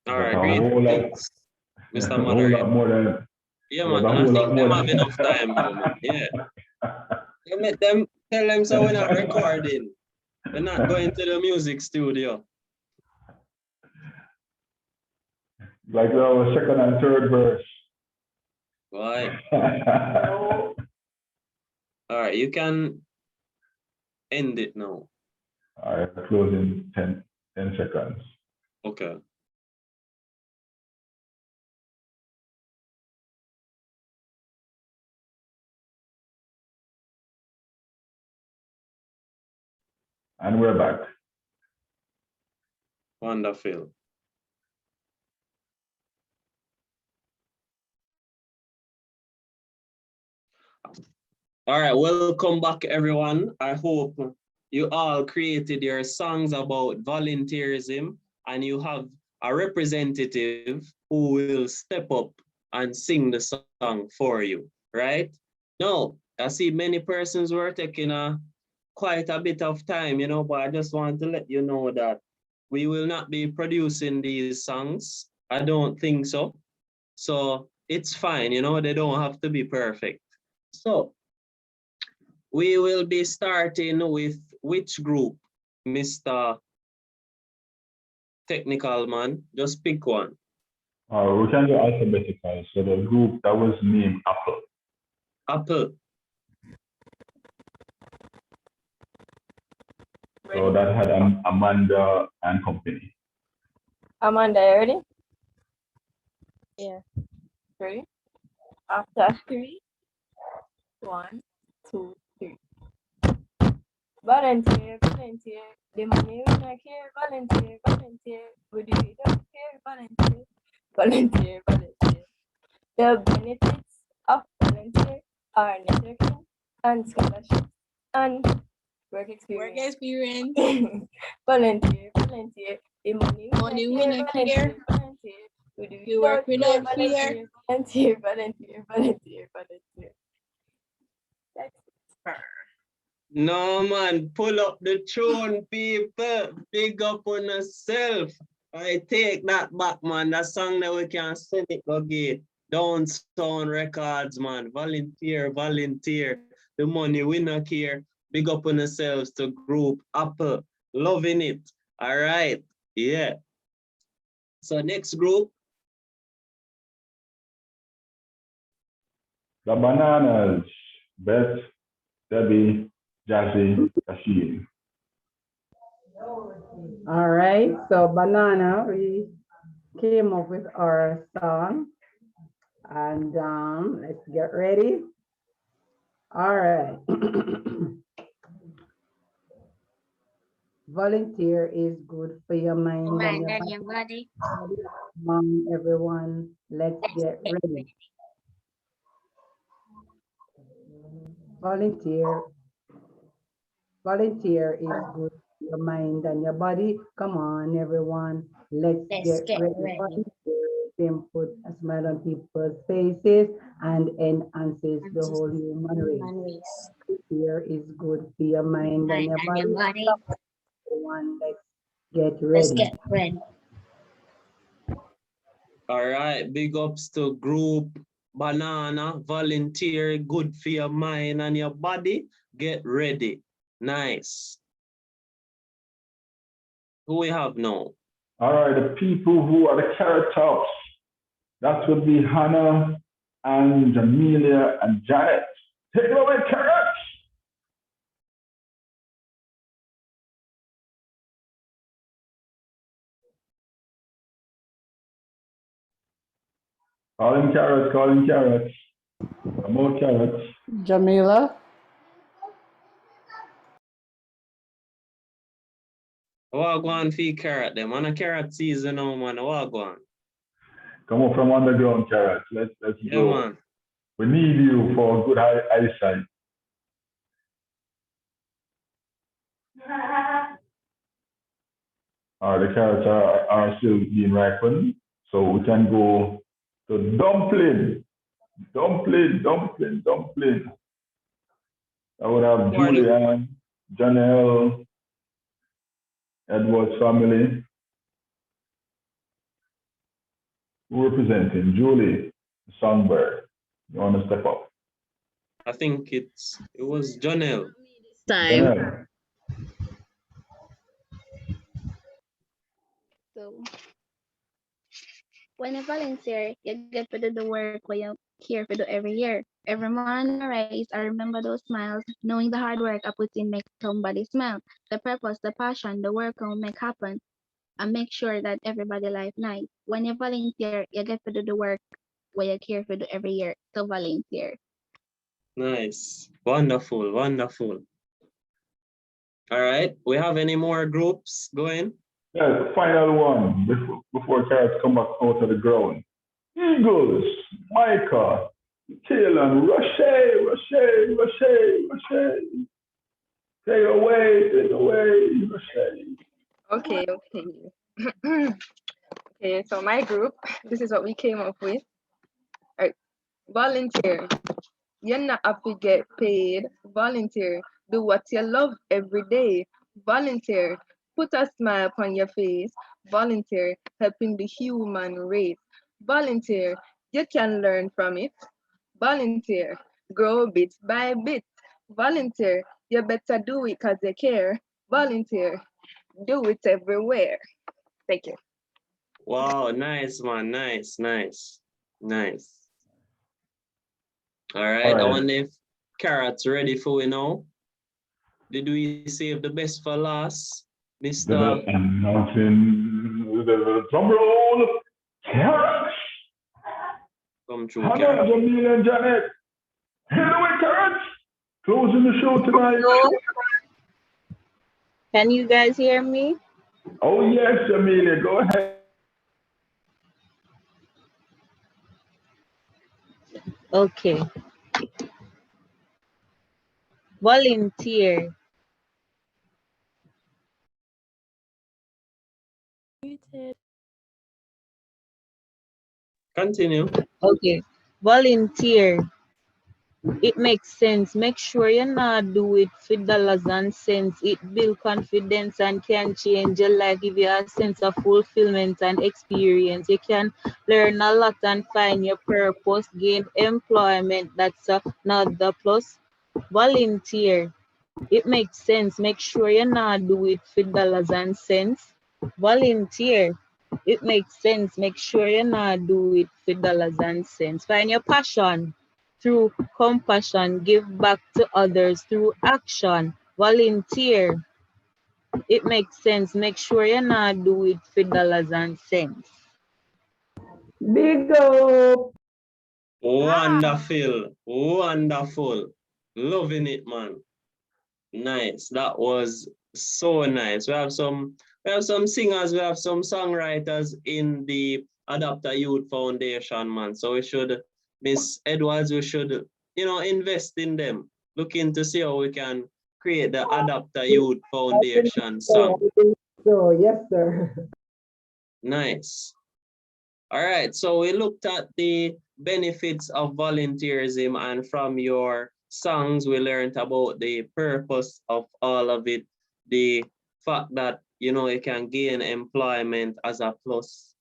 All That's right, a great. whole lot, Thanks, Mr. a whole Moderator. lot more than, Yeah, that's man. a And I whole think lot more them have than. enough time now, man. Yeah. Let them tell them so we're not recording. We're not going to the music studio. Like our second and third verse. Right. All right, you can end it now. All right, close in 10 seconds. Okay. And we're back. Wonderful. All right, welcome back, everyone. I hope you all created your songs about volunteerism and you have a representative who will step up and sing the song for you, right? Now, I see many persons were taking quite a bit of time, but I just want to let you know that we will not be producing these songs. I don't think so. So it's fine, they don't have to be perfect. So we will be starting with which group, Mr. Technical Man? Just pick one. We can go alphabetical. So the group that was named Apple. Apple. So that had Amanda and company. Amanda, you ready? Yeah. Ready? After 3, 1, 2, 3. Volunteer, volunteer. The money we make here, volunteer, volunteer. We do it up here, volunteer, volunteer, volunteer. The benefits of volunteer are networking and scholarship and work experience. Work experience. Volunteer, volunteer. The money we make here, volunteer. We do You work without fear. Volunteer, volunteer, volunteer, volunteer. That's it. No, man, pull up the tune, people. Big up on yourself. I take that back, man. That song that we can send it again. Downtown Records, man. Volunteer, volunteer. The money we not care. Big up on yourselves to group Apple. Loving it. All right. Yeah. So next group. The Bananas, Beth, Debbie, Jazzy, Rashid. All right, so Banana, we came up with our song, and let's get ready. All right. Volunteer is good for your mind and your body. Come on, everyone, let's get ready. Volunteer is good for your mind and your body. Come on, everyone, let's get ready. Volunteer put a smile on people's faces and enhances the whole human race. Volunteer is good for your mind and your body. Everyone, let's get ready. All right, big ups to group Banana, volunteer, good for your mind and your body. Get ready. Nice. Who we have now? All right, the people who are the Carrot Tops. That would be Hannah and Jamelia and Janet. Take it away, Carrots! Calling Carrots, calling Carrots. Come on, Carrots. Jamila. Wagwan fee carrot them. On a carrot season now, man. Wagwan. Come on from underground, Carrots. Let's Yeah, go. man. We need you for good eyesight. The carrots are still being ripened, so we can go to dumpling. Dumpling. I would have Julian, Janelle, Edward's family. Who representing? Julie, Songbird. You want to step up? I think it was Jonelle. Time. Fennel. So when you volunteer, you get to do the work where you care to do every year. Every morning I rise, I remember those smiles, knowing the hard work I put in make somebody smile. The purpose, the passion, the work I will make happen, and make sure that everybody life nice. When you volunteer, you get to do the work where you care to do every year. So volunteer. Nice. Wonderful, wonderful. All right. We have any more groups going? Yeah, final one before Carrots come back out of the ground. Eagles, Micah, Taylor, Roche. Take away, Roche. Okay, okay. Okay, so my group, this is what we came up with. All right. Volunteer. You're not have to get paid. Volunteer. Do what you love every day. Volunteer. Put a smile upon your face. Volunteer. Helping the human race. Volunteer. You can learn from it. Volunteer. Grow bit by bit. Volunteer. You better do it because you care. Volunteer. Do it everywhere. Thank you. Wow, nice, man. Nice. All right. I wonder if Carrot's ready for we now. Did we save the best for last, Mr. Announcing the drum roll. Carrots. Come through, How Carrot. about Jamil and Janet? Hello, Carrots. Closing the show tonight. Can you guys hear me? Oh yes, Amelia, go ahead. Okay. Volunteer. Continue. Okay. Volunteer. It makes sense. Make sure you not do it for dollars and cents. It build confidence and can change your life, give you a sense of fulfillment and experience. You can learn a lot and find your purpose, gain employment. That's another plus. Volunteer. It makes sense. Make sure you not do it for dollars and cents. Volunteer. It makes sense. Make sure you not do it for dollars and cents. Find your passion through compassion. Give back to others through action. Volunteer. It makes sense. Make sure you not do it for dollars and cents. Big up. Wonderful. Wonderful. Loving it, man. Nice. That was so nice. We have some singers, we have some songwriters in the Adapter Youth Foundation, man. So we should, Miss Edwards, we should, invest in them. Looking to see how we can create the Adapter Youth Foundation song. So, yes, sir. Nice. All right, so we looked at the benefits of volunteerism, and from your songs, we learned about the purpose of all of it, the fact that, you can gain employment as a plus,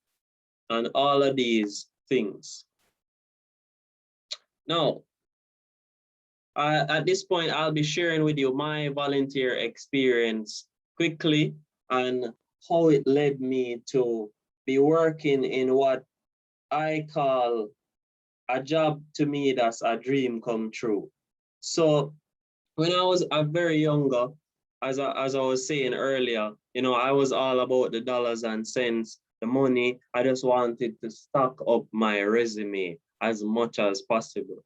and all of these things. Now, at this point, I'll be sharing with you my volunteer experience quickly and how it led me to be working in what I call a job to me that's a dream come true. So when I was a very younger, as I was saying earlier, I was all about the dollars and cents, the money. I just wanted to stock up my resume as much as possible.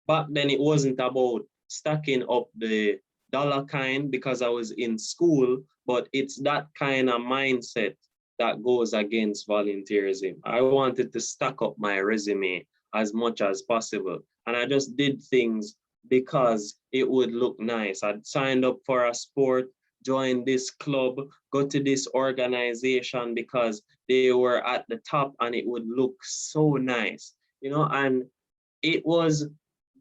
Back then it wasn't about stacking up the dollar kind because I was in school, but it's that kind of mindset that goes against volunteerism. I wanted to stack up my resume as much as possible. And I just did things because it would look nice. I'd signed up for a sport, joined this club, go to this organization because they were at the top and it would look so nice, and it was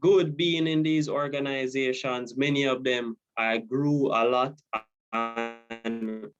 good being in these organizations. Many of them, I grew a lot and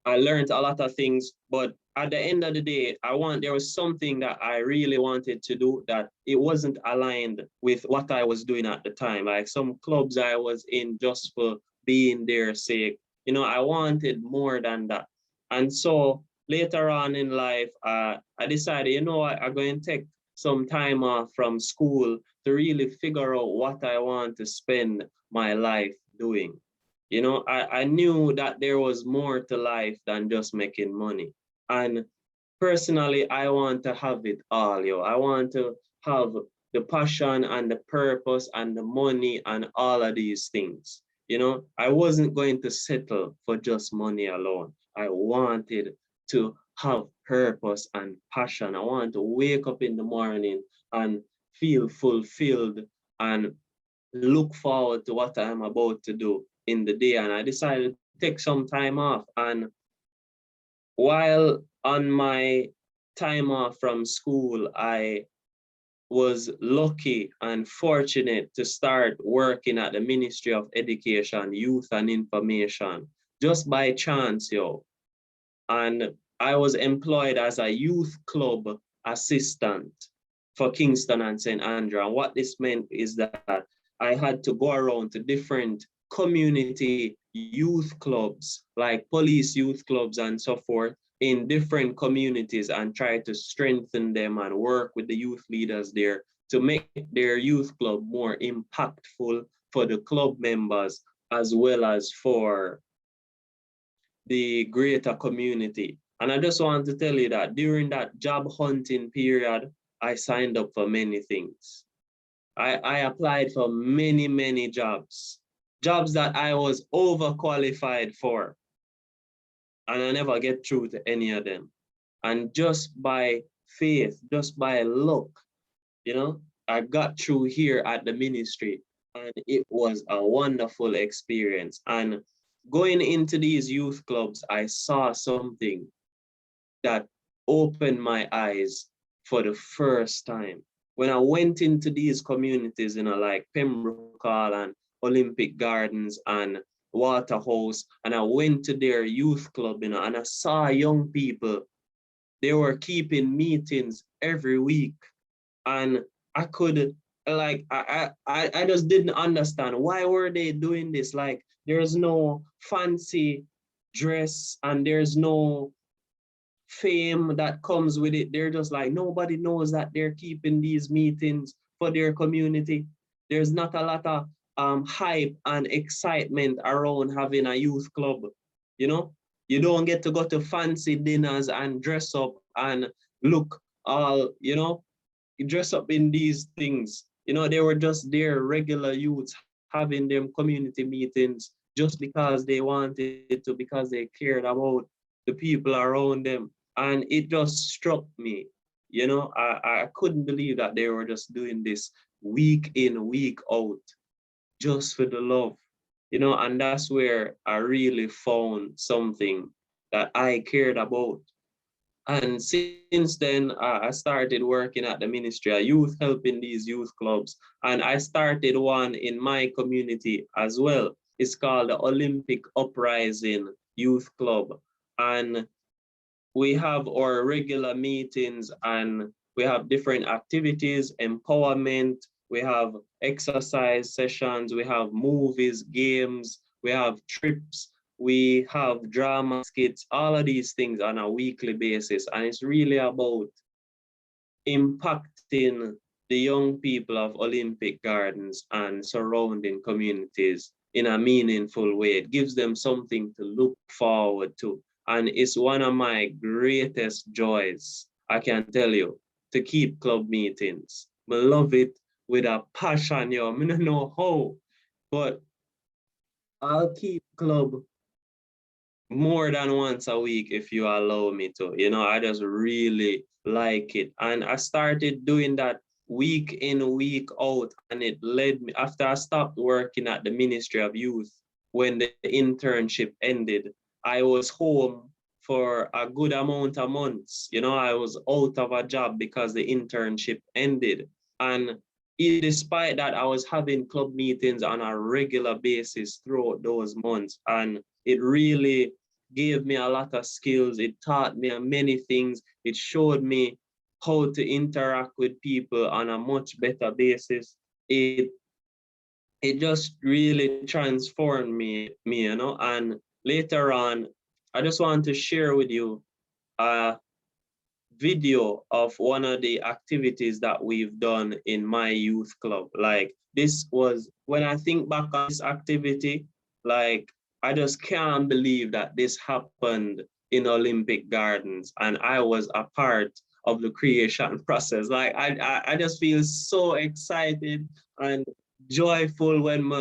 I learned a lot of things, but at the end of the day, there was something that I really wanted to do that it wasn't aligned with what I was doing at the time. Like some clubs I was in just for being their sake. You know, I wanted more than that. And so later on in life, I decided, you know what, I'm going to take some time off from school to really figure out what I want to spend my life doing. You know, I knew that there was more to life than just making money. And personally, I want to have it all, yo. I want to have the passion and the purpose and the money and all of these things. You know, I wasn't going to settle for just money alone. I wanted to have purpose and passion. I want to wake up in the morning and feel fulfilled and look forward to what I'm about to do in the day. And I decided to take some time off. And while on my time off from school, I was lucky and fortunate to start working at the Ministry of Education, Youth and Information, just by chance, yo. And I was employed as a youth club assistant for Kingston and St. Andrew. And what this meant is that I had to go around to different community youth clubs, like police youth clubs and so forth, in different communities and try to strengthen them and work with the youth leaders there to make their youth club more impactful for the club members as well as for the greater community. And I just want to tell you that during that job hunting period, I signed up for many things. I applied for many, many jobs that I was overqualified for. And I never get through to any of them. And just by faith, just by luck, you know, I got through here at the ministry and it was a wonderful experience. And going into these youth clubs, I saw something that opened my eyes for the first time. When I went into these communities, you know, like Pembroke Hall and Olympic Gardens and Waterhouse, and I went to their youth club, you know, and I saw young people. They were keeping meetings every week. And I could, like, I just didn't understand why were they doing this? Like, there's no fancy dress and there's no fame that comes with it. They're just like, nobody knows that they're keeping these meetings for their community. There's not a lot of hype and excitement around having a youth club. You know, you don't get to go to fancy dinners and dress up and look all, you know, you dress up in these things. You know, they were just their regular youths having them community meetings just because they wanted to, because they cared about the people around them. And it just struck me, you know, I couldn't believe that they were just doing this week in, week out, just for the love, you know, and that's where I really found something that I cared about. And since then, I started working at the Ministry of Youth, helping these youth clubs. And I started one in my community as well. It's called the Olympic Uprising Youth Club. And we have our regular meetings and we have different activities, empowerment, we have exercise sessions, we have movies, games, we have trips, we have drama skits, all of these things on a weekly basis. And it's really about impacting the young people of Olympic Gardens and surrounding communities in a meaningful way. It gives them something to look forward to. And it's one of my greatest joys, I can tell you, to keep club meetings. I love it with a passion, yo. I don't know how, but I'll keep club more than once a week if you allow me to. You know, I just really like it. And I started doing that week in, week out, and it led me, after I stopped working at the Ministry of Youth, when the internship ended, I was home for a good amount of months. You know, I was out of a job because the internship ended. And despite that, I was having club meetings on a regular basis throughout those months. And it really gave me a lot of skills. It taught me many things. It showed me how to interact with people on a much better basis. It just really transformed me, you know. And later on, I just want to share with you a video of one of the activities that we've done in my youth club. Like, this was, when I think back on this activity, like, I just can't believe that this happened in Olympic Gardens and I was a part of the creation process. Like, I just feel so excited and joyful when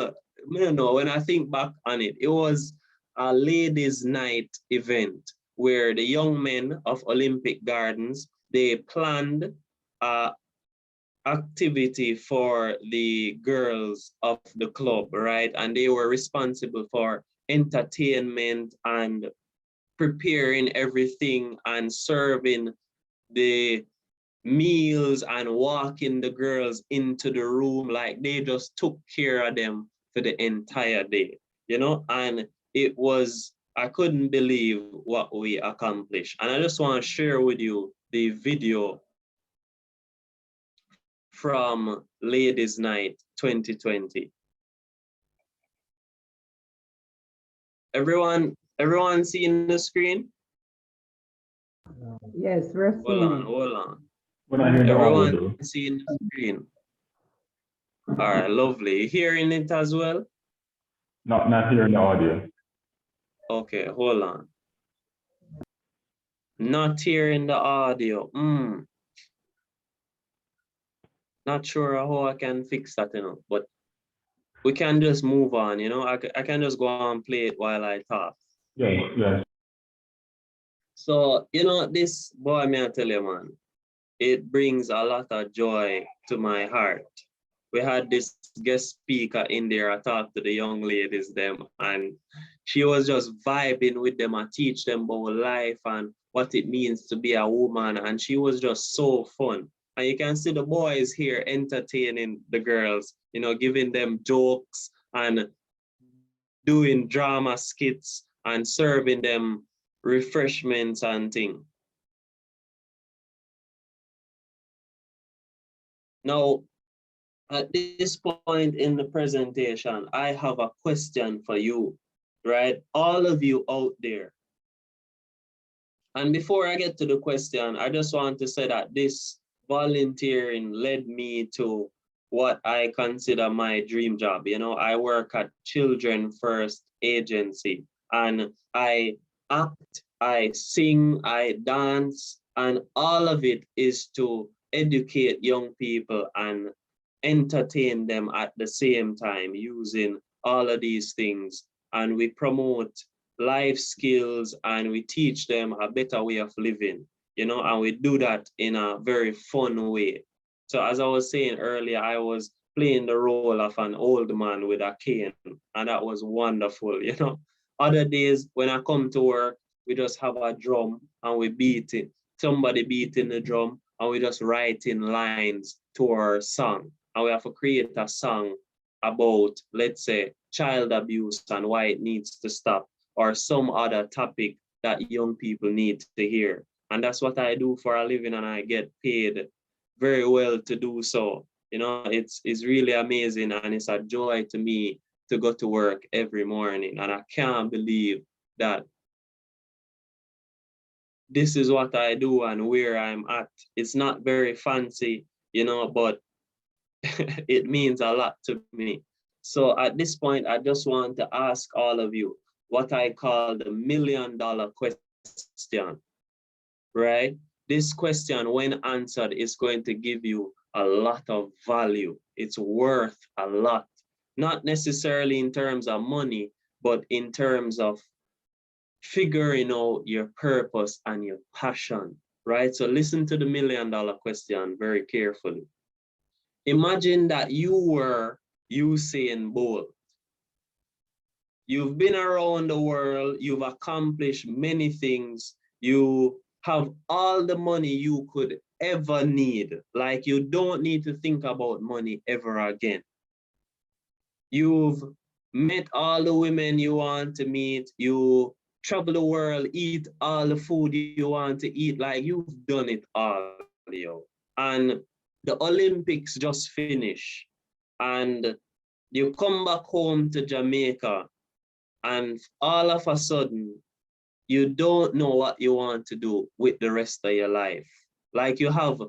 I think back on it. It was a ladies' night event where the young men of Olympic Gardens, they planned a activity for the girls of the club, right? And they were responsible for entertainment and preparing everything and serving the meals and walking the girls into the room. Like, they just took care of them for the entire day, you know? And it was, I couldn't believe what we accomplished. And I just want to share with you the video from Ladies Night 2020. Everyone seeing the screen? Yes, we're seeing Hold on. When I hear the audio, Everyone seeing the screen? All right, lovely. Hearing it as well? not hearing the audio. Okay, hold on. Not hearing the audio. Not sure how I can fix that, you know, but we can just move on, you know. I can just go on and play it while I talk. Yes. So, you know, this boy, may I tell you, man, it brings a lot of joy to my heart. We had this guest speaker in there. I talked to the young ladies, them, and she was just vibing with them. I teach them about life and what it means to be a woman. And she was just so fun. And you can see the boys here entertaining the girls, you know, giving them jokes and doing drama skits and serving them refreshments and things. Now, at this point in the presentation, I have a question for you, right? All of you out there. And before I get to the question, I just want to say that this volunteering led me to what I consider my dream job. You know, I work at Children First Agency, and I act, I sing, I dance, and all of it is to educate young people and entertain them at the same time using all of these things. And we promote life skills and we teach them a better way of living, you know, and we do that in a very fun way. So as I was saying earlier, I was playing the role of an old man with a cane, and that was wonderful, you know. Other days when I come to work, we just have a drum and we beat it. Somebody beating the drum and we just writing lines to our song. And we have to create a song about, let's say, child abuse and why it needs to stop, or some other topic that young people need to hear. And that's what I do for a living, and I get paid very well to do so. You know, it's really amazing, and it's a joy to me to go to work every morning. And I can't believe that this is what I do and where I'm at. It's not very fancy, you know, but it means a lot to me. So at this point, I just want to ask all of you what I call the $1 million question, right? This question, when answered, is going to give you a lot of value. It's worth a lot, not necessarily in terms of money, but in terms of figuring out your purpose and your passion, right? So listen to the $1 million question very carefully. Imagine that you were Usain Bolt. You've been around the world, you've accomplished many things, you have all the money you could ever need. Like, you don't need to think about money ever again. You've met all the women you want to meet, you travel the world, eat all the food you want to eat. Like you've done it all, yo. And the Olympics just finished. And you come back home to Jamaica, and all of a sudden, you don't know what you want to do with the rest of your life. Like you have,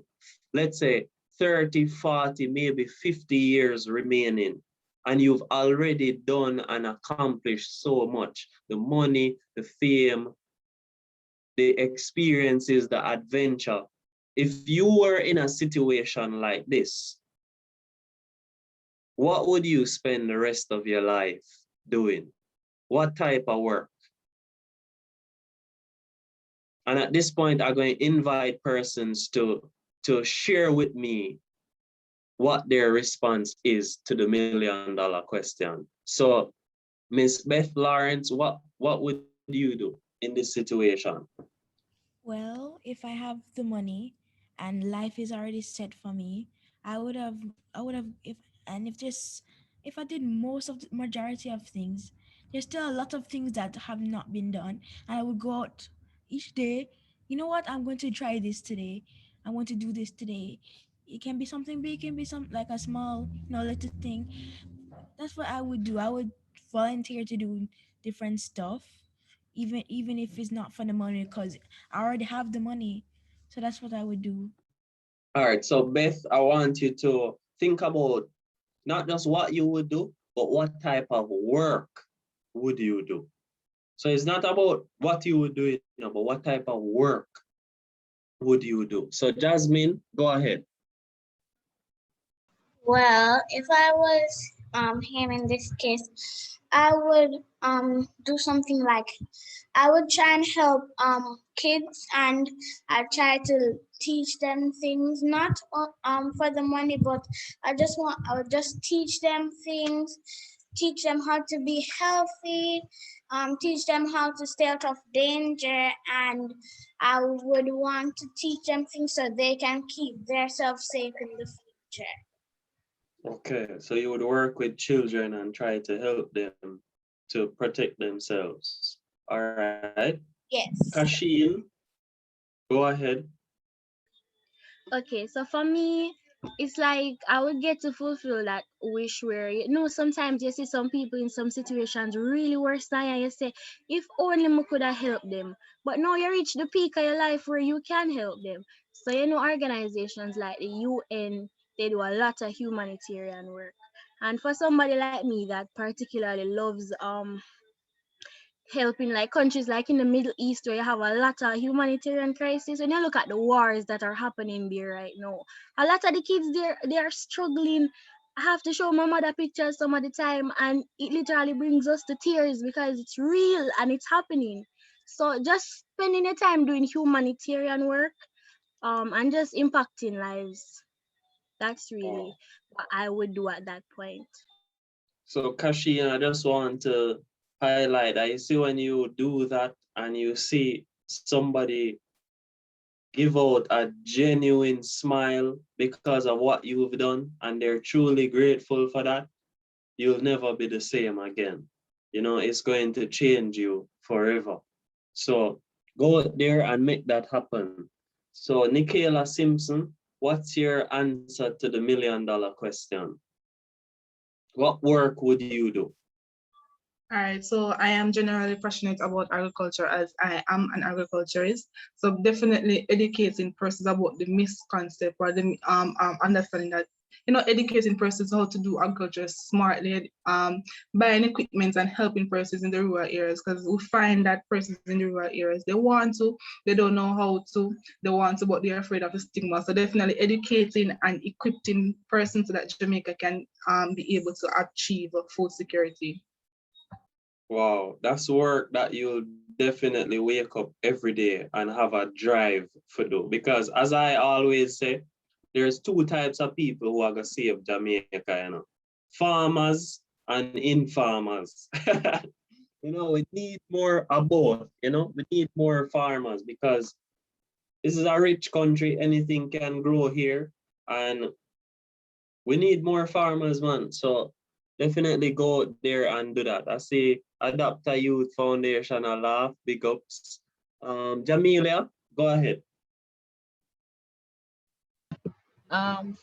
let's say, 30, 40, maybe 50 years remaining, and you've already done and accomplished so much. The money, the fame, the experiences, the adventure. If you were in a situation like this, what would you spend the rest of your life doing? What type of work? And at this point, I'm going to invite persons to share with me what their response is to the $1 million question. So, Miss Beth Lawrence, what would you do in this situation? Well, if I have the money and life is already set for me, I would have, if I did most of the majority of things, there's still a lot of things that have not been done. And I would go out each day, you know what, I'm going to try this today. I want to do this today. It can be something big, it can be some like a small, little thing. That's what I would do. I would volunteer to do different stuff, even if it's not for the money, because I already have the money. So that's what I would do. All right, so Beth, I want you to think about not just what you would do, but what type of work would you do? So it's not about what you would do, but what type of work would you do? So Jasmine, go ahead. Well, if I was him in this case, I would do something like I would try and help kids, and I try to teach them things, not for the money, but I would just teach them things, teach them how to be healthy, teach them how to stay out of danger, and I would want to teach them things so they can keep themselves safe in the future. Okay, so you would work with children and try to help them to protect themselves. All right. Yes. Kashil, go ahead. Okay, so for me, it's like I would get to fulfill that wish where sometimes you see some people in some situations really worse than you, and you say, if only I could have helped them. But now you reach the peak of your life where you can help them. So organizations like the UN, they do a lot of humanitarian work. And for somebody like me that particularly loves helping like countries like in the Middle East where you have a lot of humanitarian crisis. When you look at the wars that are happening there right now, a lot of the kids there, they are struggling. I have to show my mother pictures some of the time, and it literally brings us to tears because it's real and it's happening. So just spending your time doing humanitarian work and just impacting lives, that's really what I would do at that point. So Kashil, I just want to highlight that you see when you do that and you see somebody give out a genuine smile because of what you've done, and they're truly grateful for that, you'll never be the same again. It's going to change you forever. So go out there and make that happen. So Nicaila Simpson, what's your answer to the $1 million question? What work would you do? All right, so I am generally passionate about agriculture as I am an agriculturist. So definitely educating persons about the misconcept or the understanding that, educating persons how to do agriculture smartly, buying equipment and helping persons in the rural areas, because we find that persons in the rural areas, they want to, they don't know how to, they want to, but they're afraid of the stigma. So definitely educating and equipping persons so that Jamaica can be able to achieve food security. Wow, that's work that you'll definitely wake up every day and have a drive for do. Because as I always say, there's two types of people who are gonna save Jamaica, farmers and informers. We need more of both, we need more farmers because this is a rich country, anything can grow here, and we need more farmers, man. So definitely go out there and do that. I see Adapter Youth Foundation, I laugh, big ups. Jamelia, go ahead.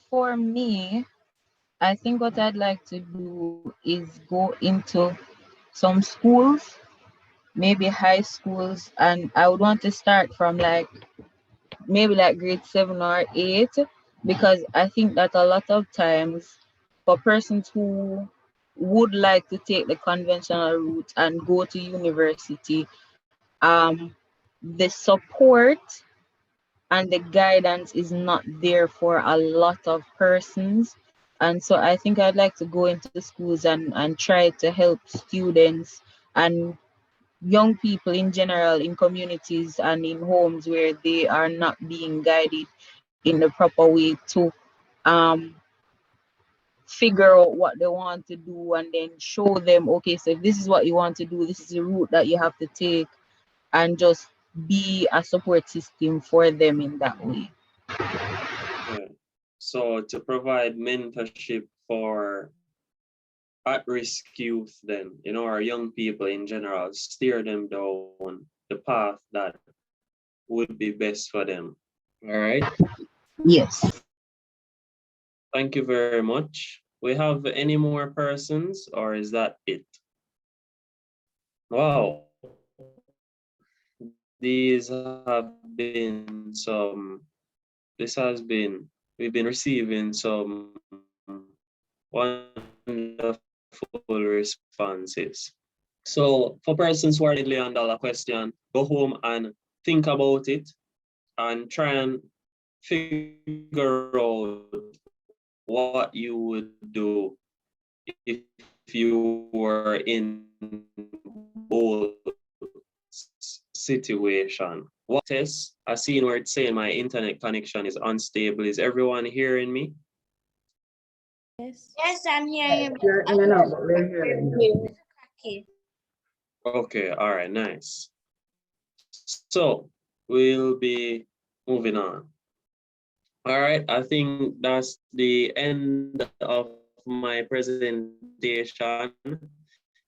For me, I think what I'd like to do is go into some schools, maybe high schools, and I would want to start from like maybe like grade 7 or 8, because I think that a lot of times for persons who would like to take the conventional route and go to university, the support and the guidance is not there for a lot of persons. And so I think I'd like to go into schools and try to help students and young people in general in communities and in homes where they are not being guided in the proper way to um, figure out what they want to do, and then show them, okay, so if this is what you want to do, this is the route that you have to take, and just be a support system for them in that way. Yeah. So to provide mentorship for at-risk youth then, you know, our young people in general, steer them down the path that would be best for them. All right. Yes. Thank you very much. We have any more persons, or is that it? Wow. These have been some, this has been, we've been receiving some wonderful responses. So for persons who are $1 million question, go home and think about it and try and figure out what you would do if you were in both situation. What test? I seen where it's saying my internet connection is unstable. Is everyone hearing me? Yes, I'm hearing you. You're in and out, but we're hearing you. Okay. Okay, all right, nice. So we'll be moving on. All right, I think that's the end of my presentation.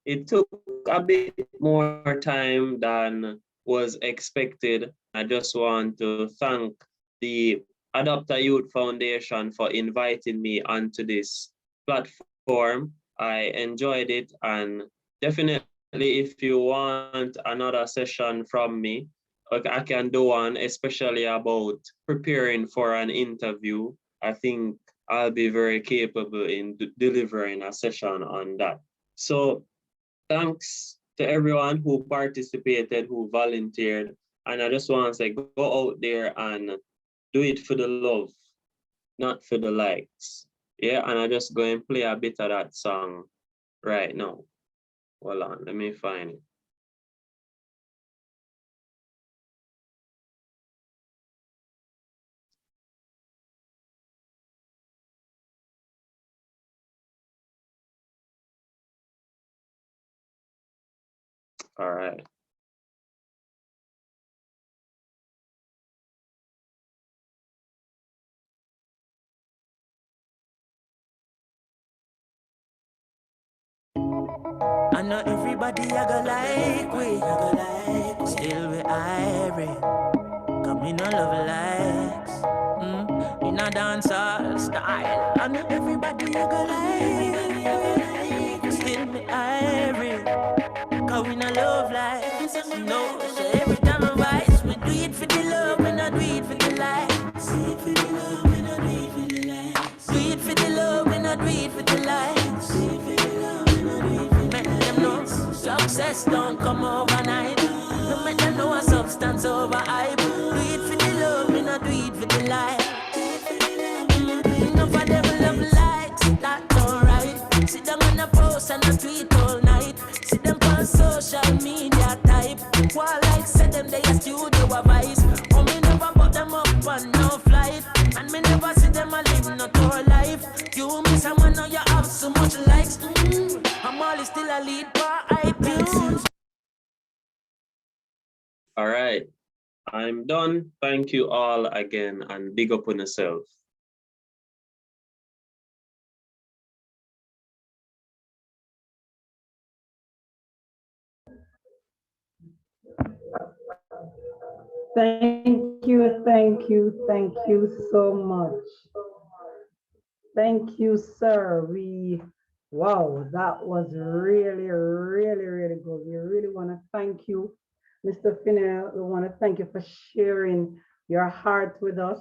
It took a bit more time than was expected. I just want to thank the Adopter Youth Foundation for inviting me onto this platform. I enjoyed it, and definitely if you want another session from me, I can do one, especially about preparing for an interview. I think I'll be very capable in delivering a session on that. So thanks to everyone who participated, who volunteered. And I just want to say, go out there and do it for the love, not for the likes. Yeah, and I just go and play a bit of that song right now. Hold on, let me find it. All right. I know everybody I go like we, still we irie. Come in no love likes, in a dancehall style. I know everybody I go like, still we irie. Cause we no love likes, no. So every time I rise, we do it for the love, we not do it for the likes. Do it for the love, we not do it for the likes. Do it for the love, we not do it for the likes. Do it for the love, we not do it for the likes. Make them know success don't come overnight. No make them know a substance over hype. Do it for the love, we not do it for the likes. Enough of them love likes, that's alright. Sit down on a post and a tweet all night. See them on social media type. While like said them they a studio advice. Oh me never put them up on no flight. And me never see them a live no tour life. You miss someone know you have so much likes. I'm always still a lead for iTunes. All right. I'm done. Thank you all again, and big up on yourself. Thank you, thank you, thank you so much. Thank you, sir. Wow, that was really, really, really good. We really want to thank you, Mr. Fennell. We want to thank you for sharing your heart with us.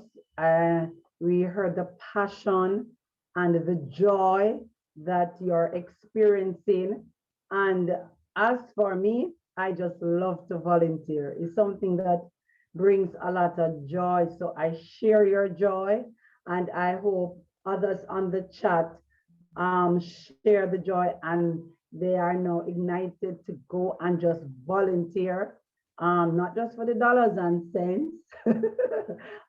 We heard the passion and the joy that you're experiencing. And as for me, I just love to volunteer. It's something that brings a lot of joy. So I share your joy, and I hope others on the chat share the joy, and they are now ignited to go and just volunteer, not just for the dollars and cents.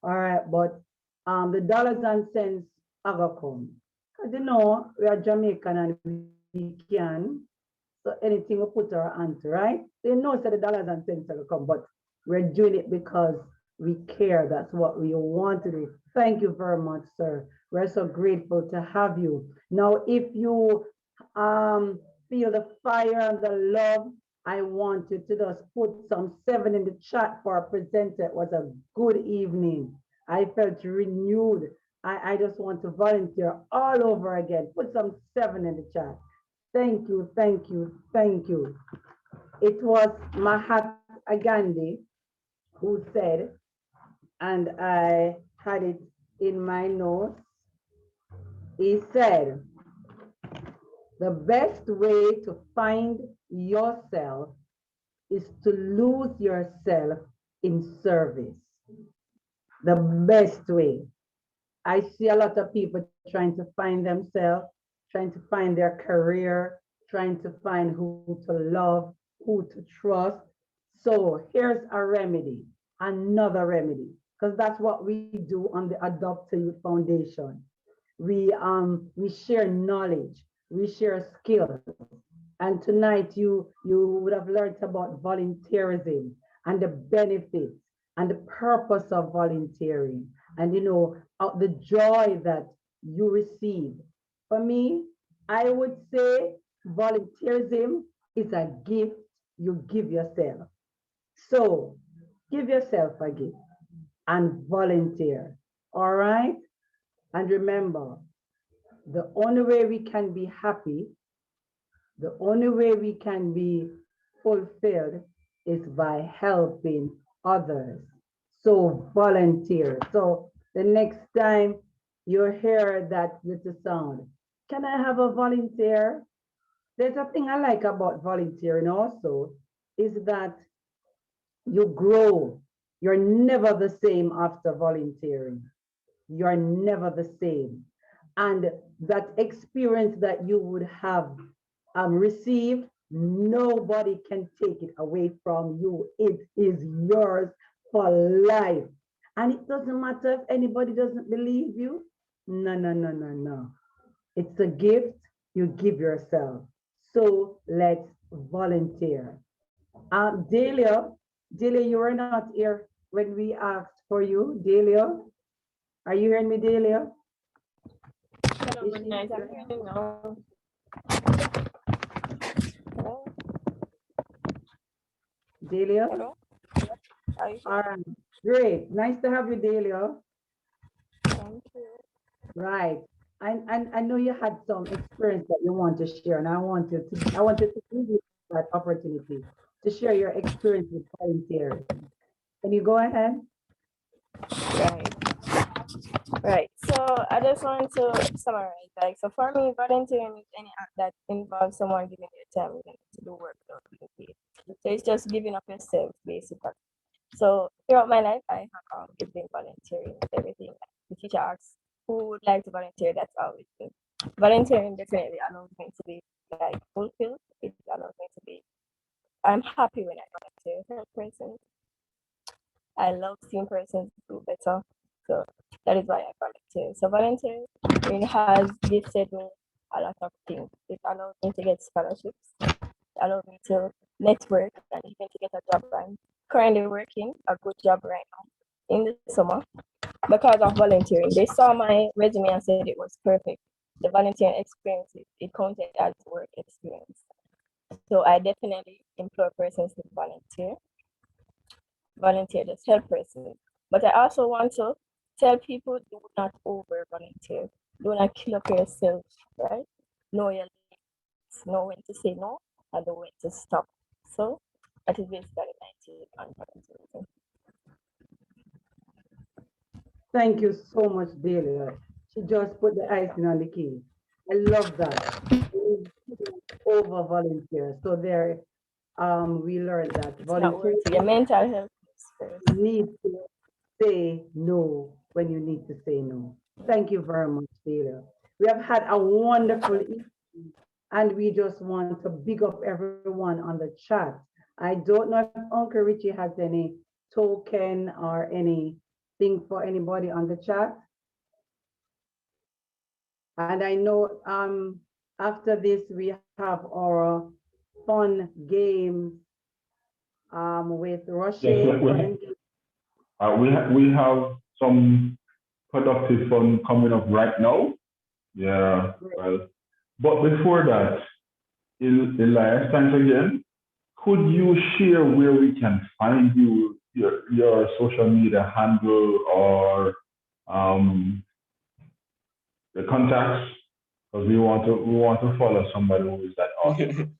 All right, but the dollars and cents are gonna come. Because we are Jamaican and we can. So anything we put our hand to, right? They know that the dollars and cents are gonna come, but we're doing it because we care. That's what we want to do. Thank you very much, sir. We're so grateful to have you. Now, if you feel the fire and the love, I want you to just put some 7 in the chat for our presenter. It was a good evening. I felt renewed. I just want to volunteer all over again. Put some 7 in the chat. Thank you, thank you, thank you. It was Mahatma Gandhi who said, and I had it in my notes. He said, the best way to find yourself is to lose yourself in service. The best way. I see a lot of people trying to find themselves, trying to find their career, trying to find who to love, who to trust. So here's a remedy, another remedy, because that's what we do on the Adopt to Youth Foundation. We share knowledge, we share skills. And tonight you would have learned about volunteerism and the benefits and the purpose of volunteering, and the joy that you receive. For me, I would say volunteerism is a gift you give yourself. So give yourself a gift and volunteer. All right? And remember, the only way we can be happy, the only way we can be fulfilled is by helping others. So volunteer. So the next time you hear that little sound, can I have a volunteer? There's a thing I like about volunteering also, is that you grow. You're never the same after volunteering. You're never the same. And that experience that you would have received, nobody can take it away from you. It is yours for life. And it doesn't matter if anybody doesn't believe you. No, no, no, no, no. It's a gift you give yourself. So let's volunteer. Delia, you were not here when we asked for you. Delia, are you hearing me, Delia? Delia? Hello? All right, great. Nice to have you, Delia. Thank you. Right. I know you had some experience that you want to share, and I wanted to give you that opportunity to share your experience with volunteering. Can you go ahead? Right. So I just want to summarize. So for me, volunteering is any act that involves someone giving their time to do work without being paid. So it's just giving up yourself, basically. So throughout my life, I have been volunteering with everything. The teacher asks who would like to volunteer. That's always good. Volunteering definitely allows me to be fulfilled. It allows me to be. I'm happy when I volunteer for a person. I love seeing persons do better. So that is why I volunteer. So volunteering has gifted me a lot of things. It allows me to get scholarships. It allows me to network and even to get a job. I'm currently working a good job right now in the summer because of volunteering. They saw my resume and said it was perfect. The volunteering experience, it counted as work experience. So I definitely implore persons to volunteer. volunteer, just help person. But I also want to tell people, do not over volunteer. Do not kill up yourself, right? Know your limits, know when to say no, and know when to stop. So that is basically my take on volunteerism. Thank you so much, Delia. She just put the icing on the cake. I love that. Over volunteer. So there, we learned that It's not worth it. Your volunteers mental health is first. need to say no when you need to say no. Thank you very much, Delia. We have had a wonderful evening, and we just want to big up everyone on the chat. I don't know if Uncle Richie has any token or anything for anybody on the chat. And I know after this, we have our fun games with Yes, Roche. we have some productive fun coming up right now. Yeah, well, but before that, Elias, thanks again. Could you share where we can find you, your social media handle or the contacts? Because we want to follow somebody who is that awesome.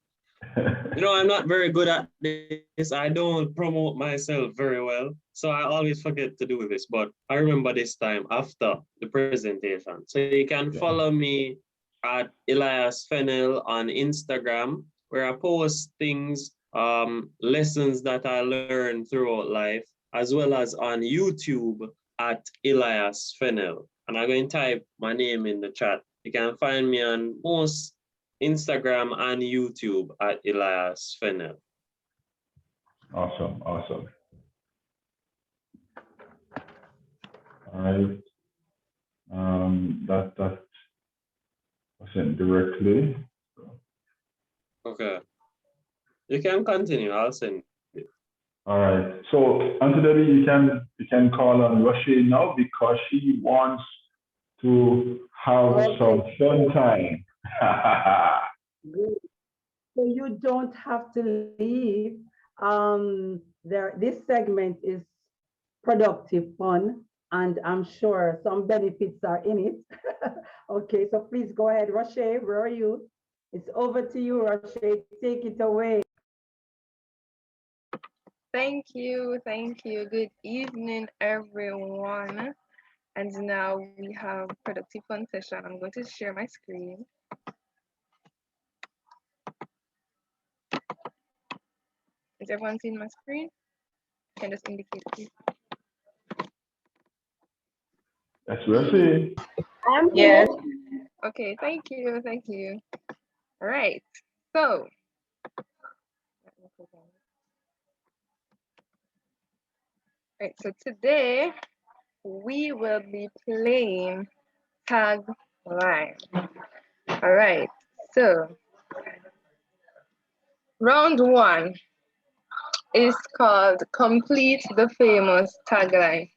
You know, I'm not very good at this. I don't promote myself very well. So I always forget to do this. But I remember this time after the presentation. So you can follow me at Elias Fennell on Instagram, where I post things, lessons that I learned throughout life, as well as on YouTube at Elias Fennell. And I'm going to type my name in the chat. You can find me on most Instagram and YouTube at Elias Fennell. Awesome. All right. That was sent directly. Okay. You can continue. I'll send it. All right. So Anthony, you can call on Roshi now because she wants to have some fun time. Good. So you don't have to leave. This segment is productive fun, and I'm sure some benefits are in it. Okay, so please go ahead. Roche, where are you? It's over to you, Roche. Take it away. Thank you. Good evening, everyone. And now we have productive fun session. I'm going to share my screen. Is everyone seeing my screen? Can just indicate, please. That's Roshi. Yes. Okay, thank you. All right. So today we will be playing tag line. All right. So round one is called complete the famous tagline.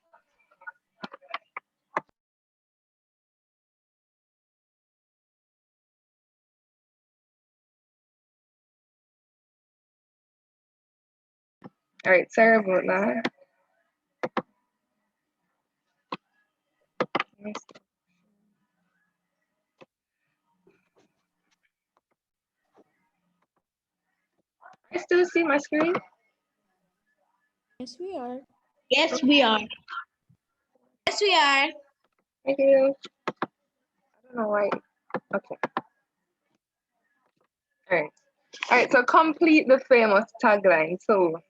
All right, sorry about that. I still see my screen? Yes, we are. Yes, we are. Yes, we are. Thank you. I don't know why. Okay. All right, so complete the famous tagline. So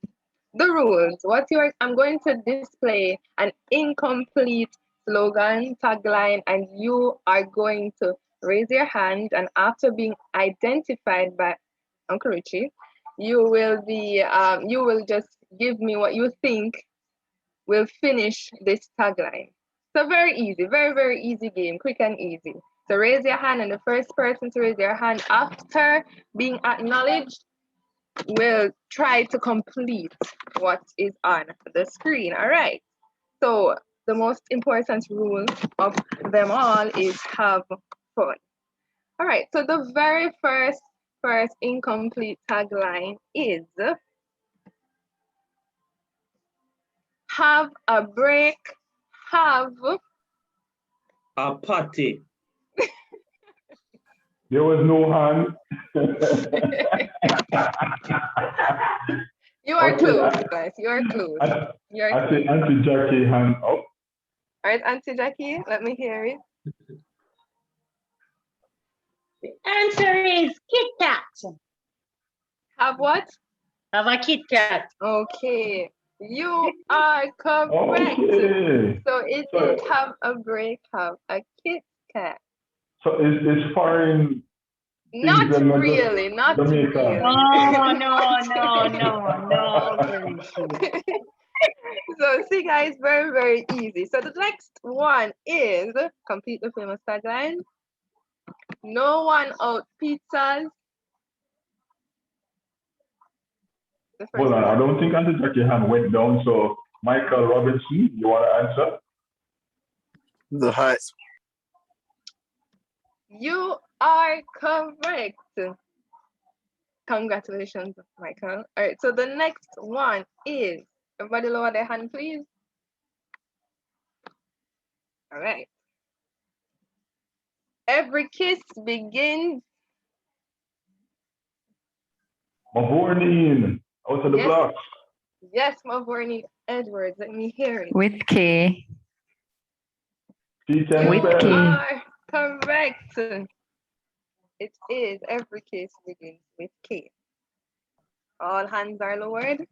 the rules, I'm going to display an incomplete slogan, tagline, and you are going to raise your hand, and after being identified by Uncle Richie, you will just give me what you think will finish this tagline. So very easy, very, very easy game, quick and easy. So raise your hand, and the first person to raise their hand after being acknowledged will try to complete what is on the screen. All right. So the most important rule of them all is have fun. All right. So the very first incomplete tagline is have a break, have A party. There was no hand. You are Okay, close, guys. You are close. You are I close. see Auntie Jackie hand up. All right, Auntie Jackie, let me hear it. The answer is Kit Kat. Have what? Have a Kit Kat. Okay, you are correct. Okay. So it is have a break, have a Kit Kat. So it's foreign things Not that not really, not Jamaica. really. No. So see guys, very, very easy. So the next one is complete the famous tagline. No one out pizzas. Hold on, I don't think Auntie Jackie hand went down. So Michael Robinson, you want to answer? The Heights. You are correct. Congratulations, Michael. All right, so the next one is, everybody lower their hand, please. All right. Every kiss begins. Mavorneen, out of the Yes. block. Yes, Mavorney Edwards, let me hear it. With K. You With K. are correct. It is every kiss begins with K. All hands are lowered.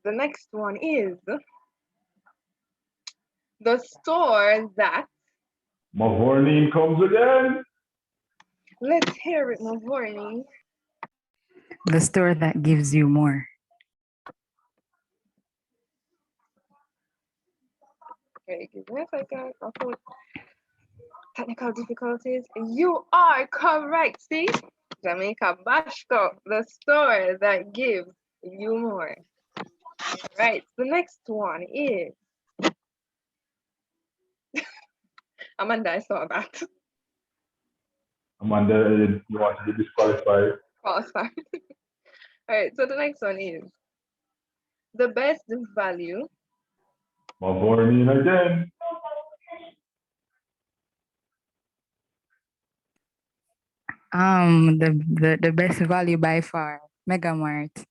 The next one is the store that. Mavorneen comes again. Let's hear it, Mavorney. The store that gives you more. Okay, give me a second. I'll put technical difficulties. You are correct. See? Jamaica Bashko, the store that gives you more. Right. The next one is Amanda, I saw that. Amanda, you want to be disqualified? Oh, sorry. All right. So the next one is the best value. Mavorneen again. The best value by far. Mega Mart.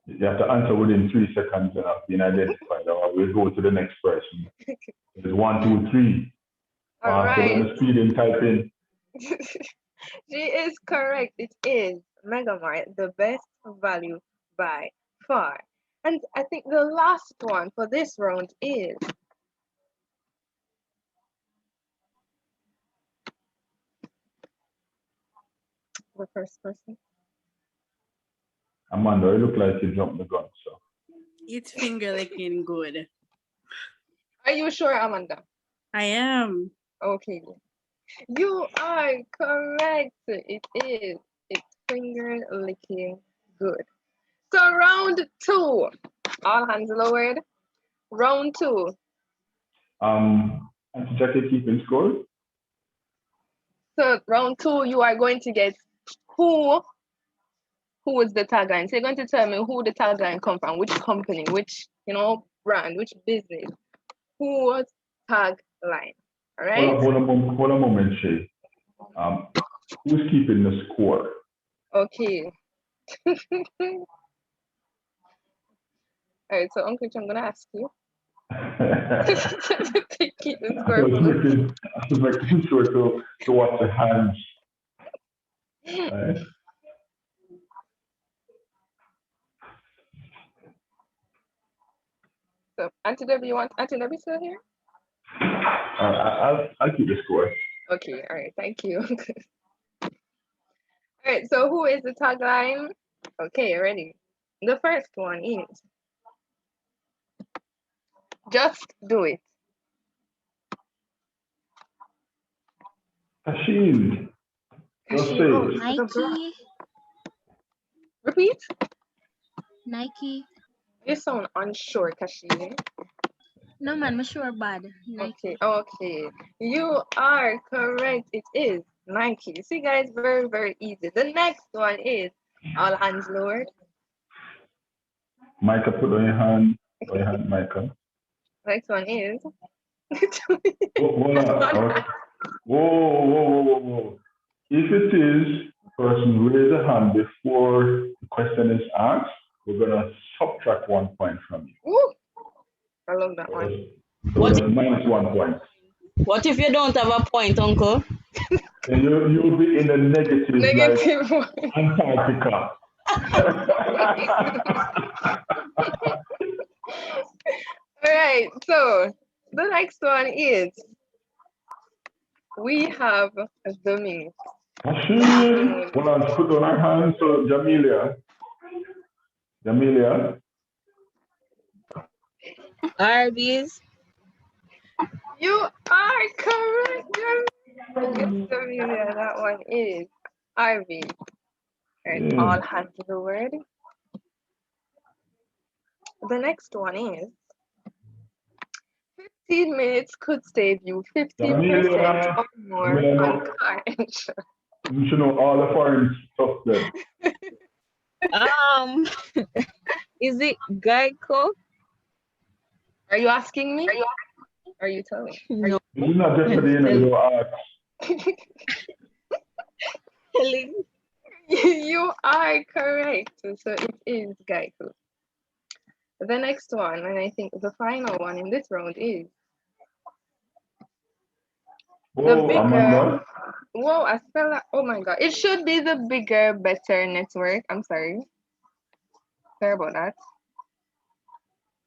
You have to answer within 3 seconds of being identified, or we'll go to the next person. It's 1, 2, 3. All Put on the right. speed and type in. She is correct. It is Megamart, the best value by far. And I think the last one for this round is the first person. Amanda, you look like you jumped the gun, so. It's finger licking good. Are you sure, Amanda? I am. Okay. You are correct. It is. It's finger licking good. So round 2. All hands lowered. Round 2. Auntie Jackie keeping score? So round 2, you are going to get who is the tagline. So you're going to tell me who the tagline come from, which company, which brand, which business, whose tagline. All right. Hold a moment, Shay. Who's keeping the score? Okay. All right. So Uncle, I'm gonna ask you. Keep the score. I was making sure to watch the hands. Right. So Auntie Debbie, you want Auntie Debbie still here? I'll keep the score. Okay, all right, thank you. All right, so who is the tagline? Okay, ready. The first one is just do it. Kashin. Nike. Repeat. Nike. You sound unsure, Kashin. No man, I'm sure bad. Nike. Okay. You are correct. It is Nike. See guys, very, very easy. The next one is All hands lowered. Micah, put on your hand. Put on your hand, Micah. Next one is. Hold on. Okay. Whoa. If it is person raise a hand before the question is asked, we're gonna subtract 1 point from you. Ooh, I love that one. So that's minus 1 point. What if you don't have a point, Uncle? And you'll be in the negative Negative like Antarctica. All right, so the next one is we have the mix. Machine. Well, I'll put on our hands. So Jamelia. Arby's. You are correct. Yes, Amelia, that one is Arby's. And all hands lowered. The next one is 15 minutes could save you 50% or more on car insurance. You should know all the foreign stuff then. Is it Geico? Are you asking me? Are you telling? No. This is not Jeopardy, you know, you ask. You are correct. So it is Geico. The next one, and I think the final one in this round is the bigger. Amanda? Whoa, I spelled that. Oh my god. It should be the bigger, better network. I'm sorry. Sorry about that.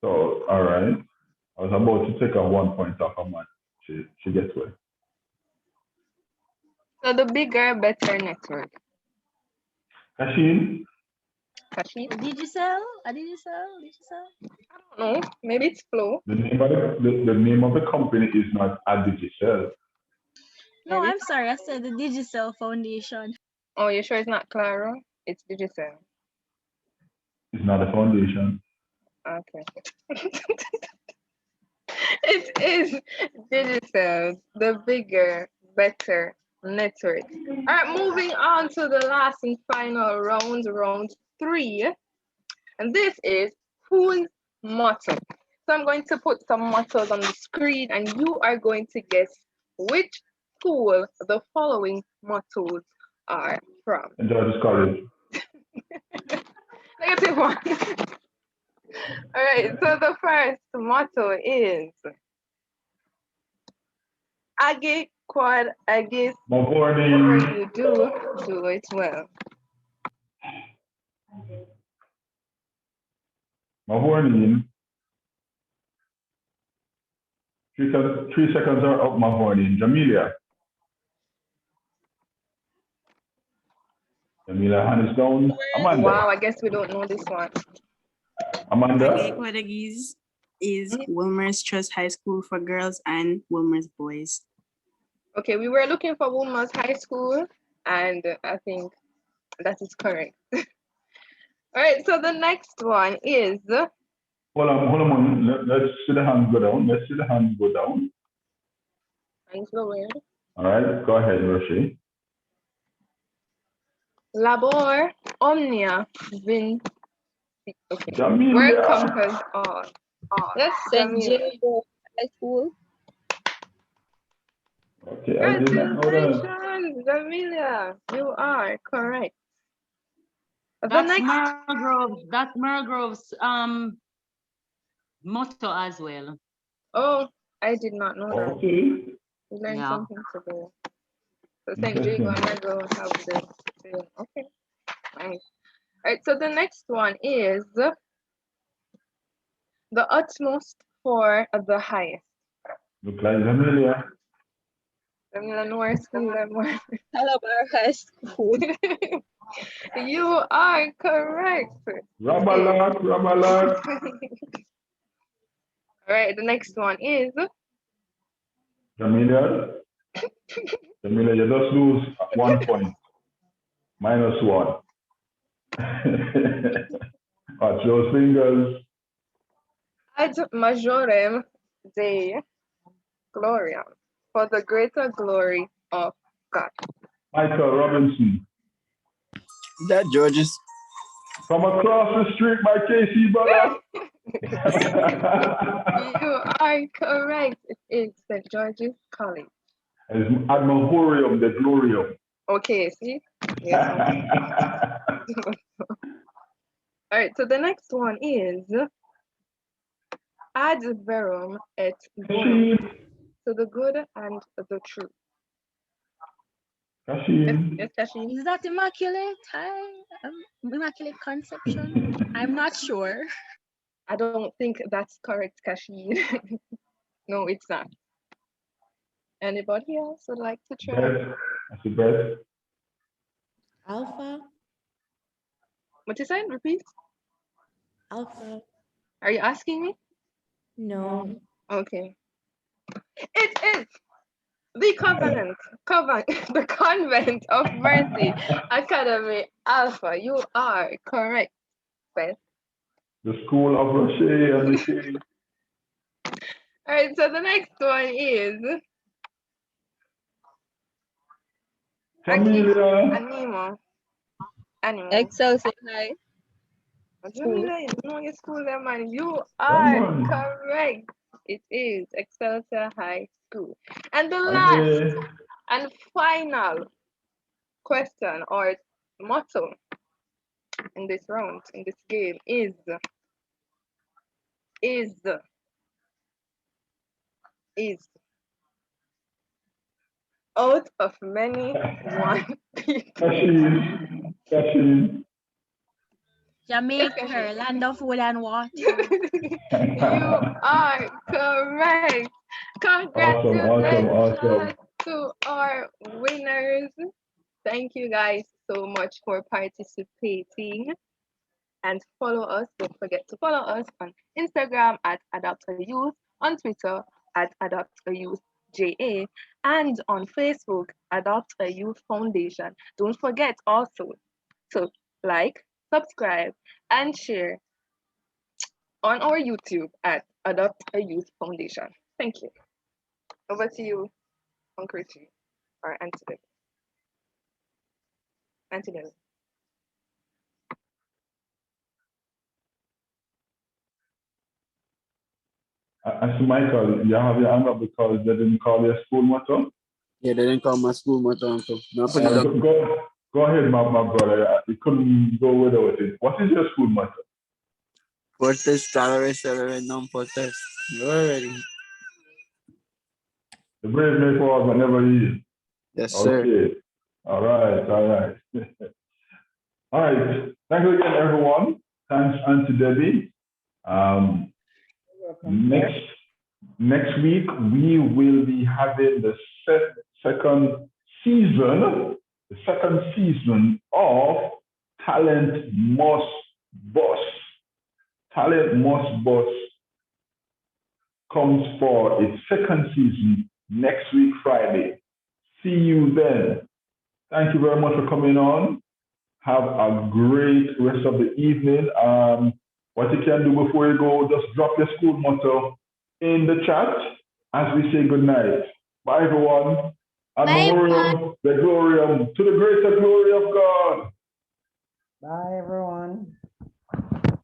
So, all right. I was about to take a 1 point off of mine. She gets away. So the bigger, better network. Kashin? Digicel? I don't know. Maybe it's Flow. The name of the company is not Digicel. No, I'm sorry. I said the Digicel Foundation. Oh, you sure it's not Claro? It's Digicel. It's not a foundation. Okay. It is Digicel, the bigger, better network. All right, moving on to the last and final round, round 3. And this is whose motto. So I'm going to put some mottos on the screen and you are going to guess which school the following mottos are from. George's College. Negative 1. All right, so the first motto is Agi Quad Agis. Whatever you do it well. Mahornin. 3 seconds are up, Mahornin. Jamelia. Jamelia, hand is down. Amanda. Wow, I guess we don't know this one. Amanda. Quadagies is Wilmer's Trust High School for girls and Wilmer's boys. Okay, we were looking for Wilmer's High School, and I think that is correct. All right, so the next one is. Hold on. Let's see the hands go down. Hands lowered. All right, go ahead, Roshi. Labor Omnia Vin. Okay. Jamelia. Where conquers all. Yes, Jamelia. High School. Okay, I did not know that. Congratulations, Jamelia. You are correct. That's Mergrove's motto as well. Oh, I did not know that. Okay. We learned something today. So St. Diego and Mergrove have the same. Okay, nice. All right, so the next one is the utmost for the highest. Look like Jamelia. Jamelia, no more school anymore. Calabar High School. You are correct. Rabalat. All right, the next one is Jamelia. Jamelia, you just lose 1 point. -1. Watch those fingers. ad majorem Dei gloriam, for the greater glory of God. Michael Robinson. That George's. From across the street, my KC brother. You are correct. It is St. George's College. It's Admahorium, the Glorium. Okay, see? Yes. All right, so the next one is ad verum et bonum. So the good and the true. Yes, Kashin. Is that immaculate? Immaculate conception? I'm not sure. I don't think that's correct, Kashin. No, it's not. Anybody else would like to try? That's the best. Alpha. What you saying? Repeat. Alpha. Are you asking me? No. Okay. It is the the Convent of Mercy Academy Alpha. You are correct, Beth. The School of Rocher and the King. All right, so the next one is Familia. Animal. Excelsior High. Familia, you know your school there, man. You are correct. It is Excelsior High School. And the last and final question or motto in this round, in this game is out of many one people. Jamaica, land of wood and water. You are correct. Congratulations Awesome. to our winners. Thank you guys so much for participating. And follow us. Don't forget to follow us on Instagram at AdoptAYouth, on Twitter at AdoptAYouthJA, and on Facebook, Adopt a Youth Foundation. Don't forget also to like, subscribe, and share on our YouTube at Adopt a Youth Foundation. Thank you. Over to you, Uncle Richie, or Auntie Debbie. I see Michael, you have your hand up because they didn't call your school motto? Yeah, they didn't call my school motto, Uncle. No, go ahead, my brother. You couldn't go without it. What is your school motto? Portes, tolerate, celebrate, non-protest. You already. The brave may fall, but never yield. Yes, sir. Okay. All right. All right. Thank you again, everyone. Thanks, Auntie Debbie. Next week, we will be having the second season of Talent Must Bust. Talent Must Bust comes for its second season next week, Friday. See you then. Thank you very much for coming on. Have a great rest of the evening. What you can do before you go, just drop your school motto in the chat as we say good night. Bye, everyone. And the glorium, to the greater glory of God. Bye, everyone.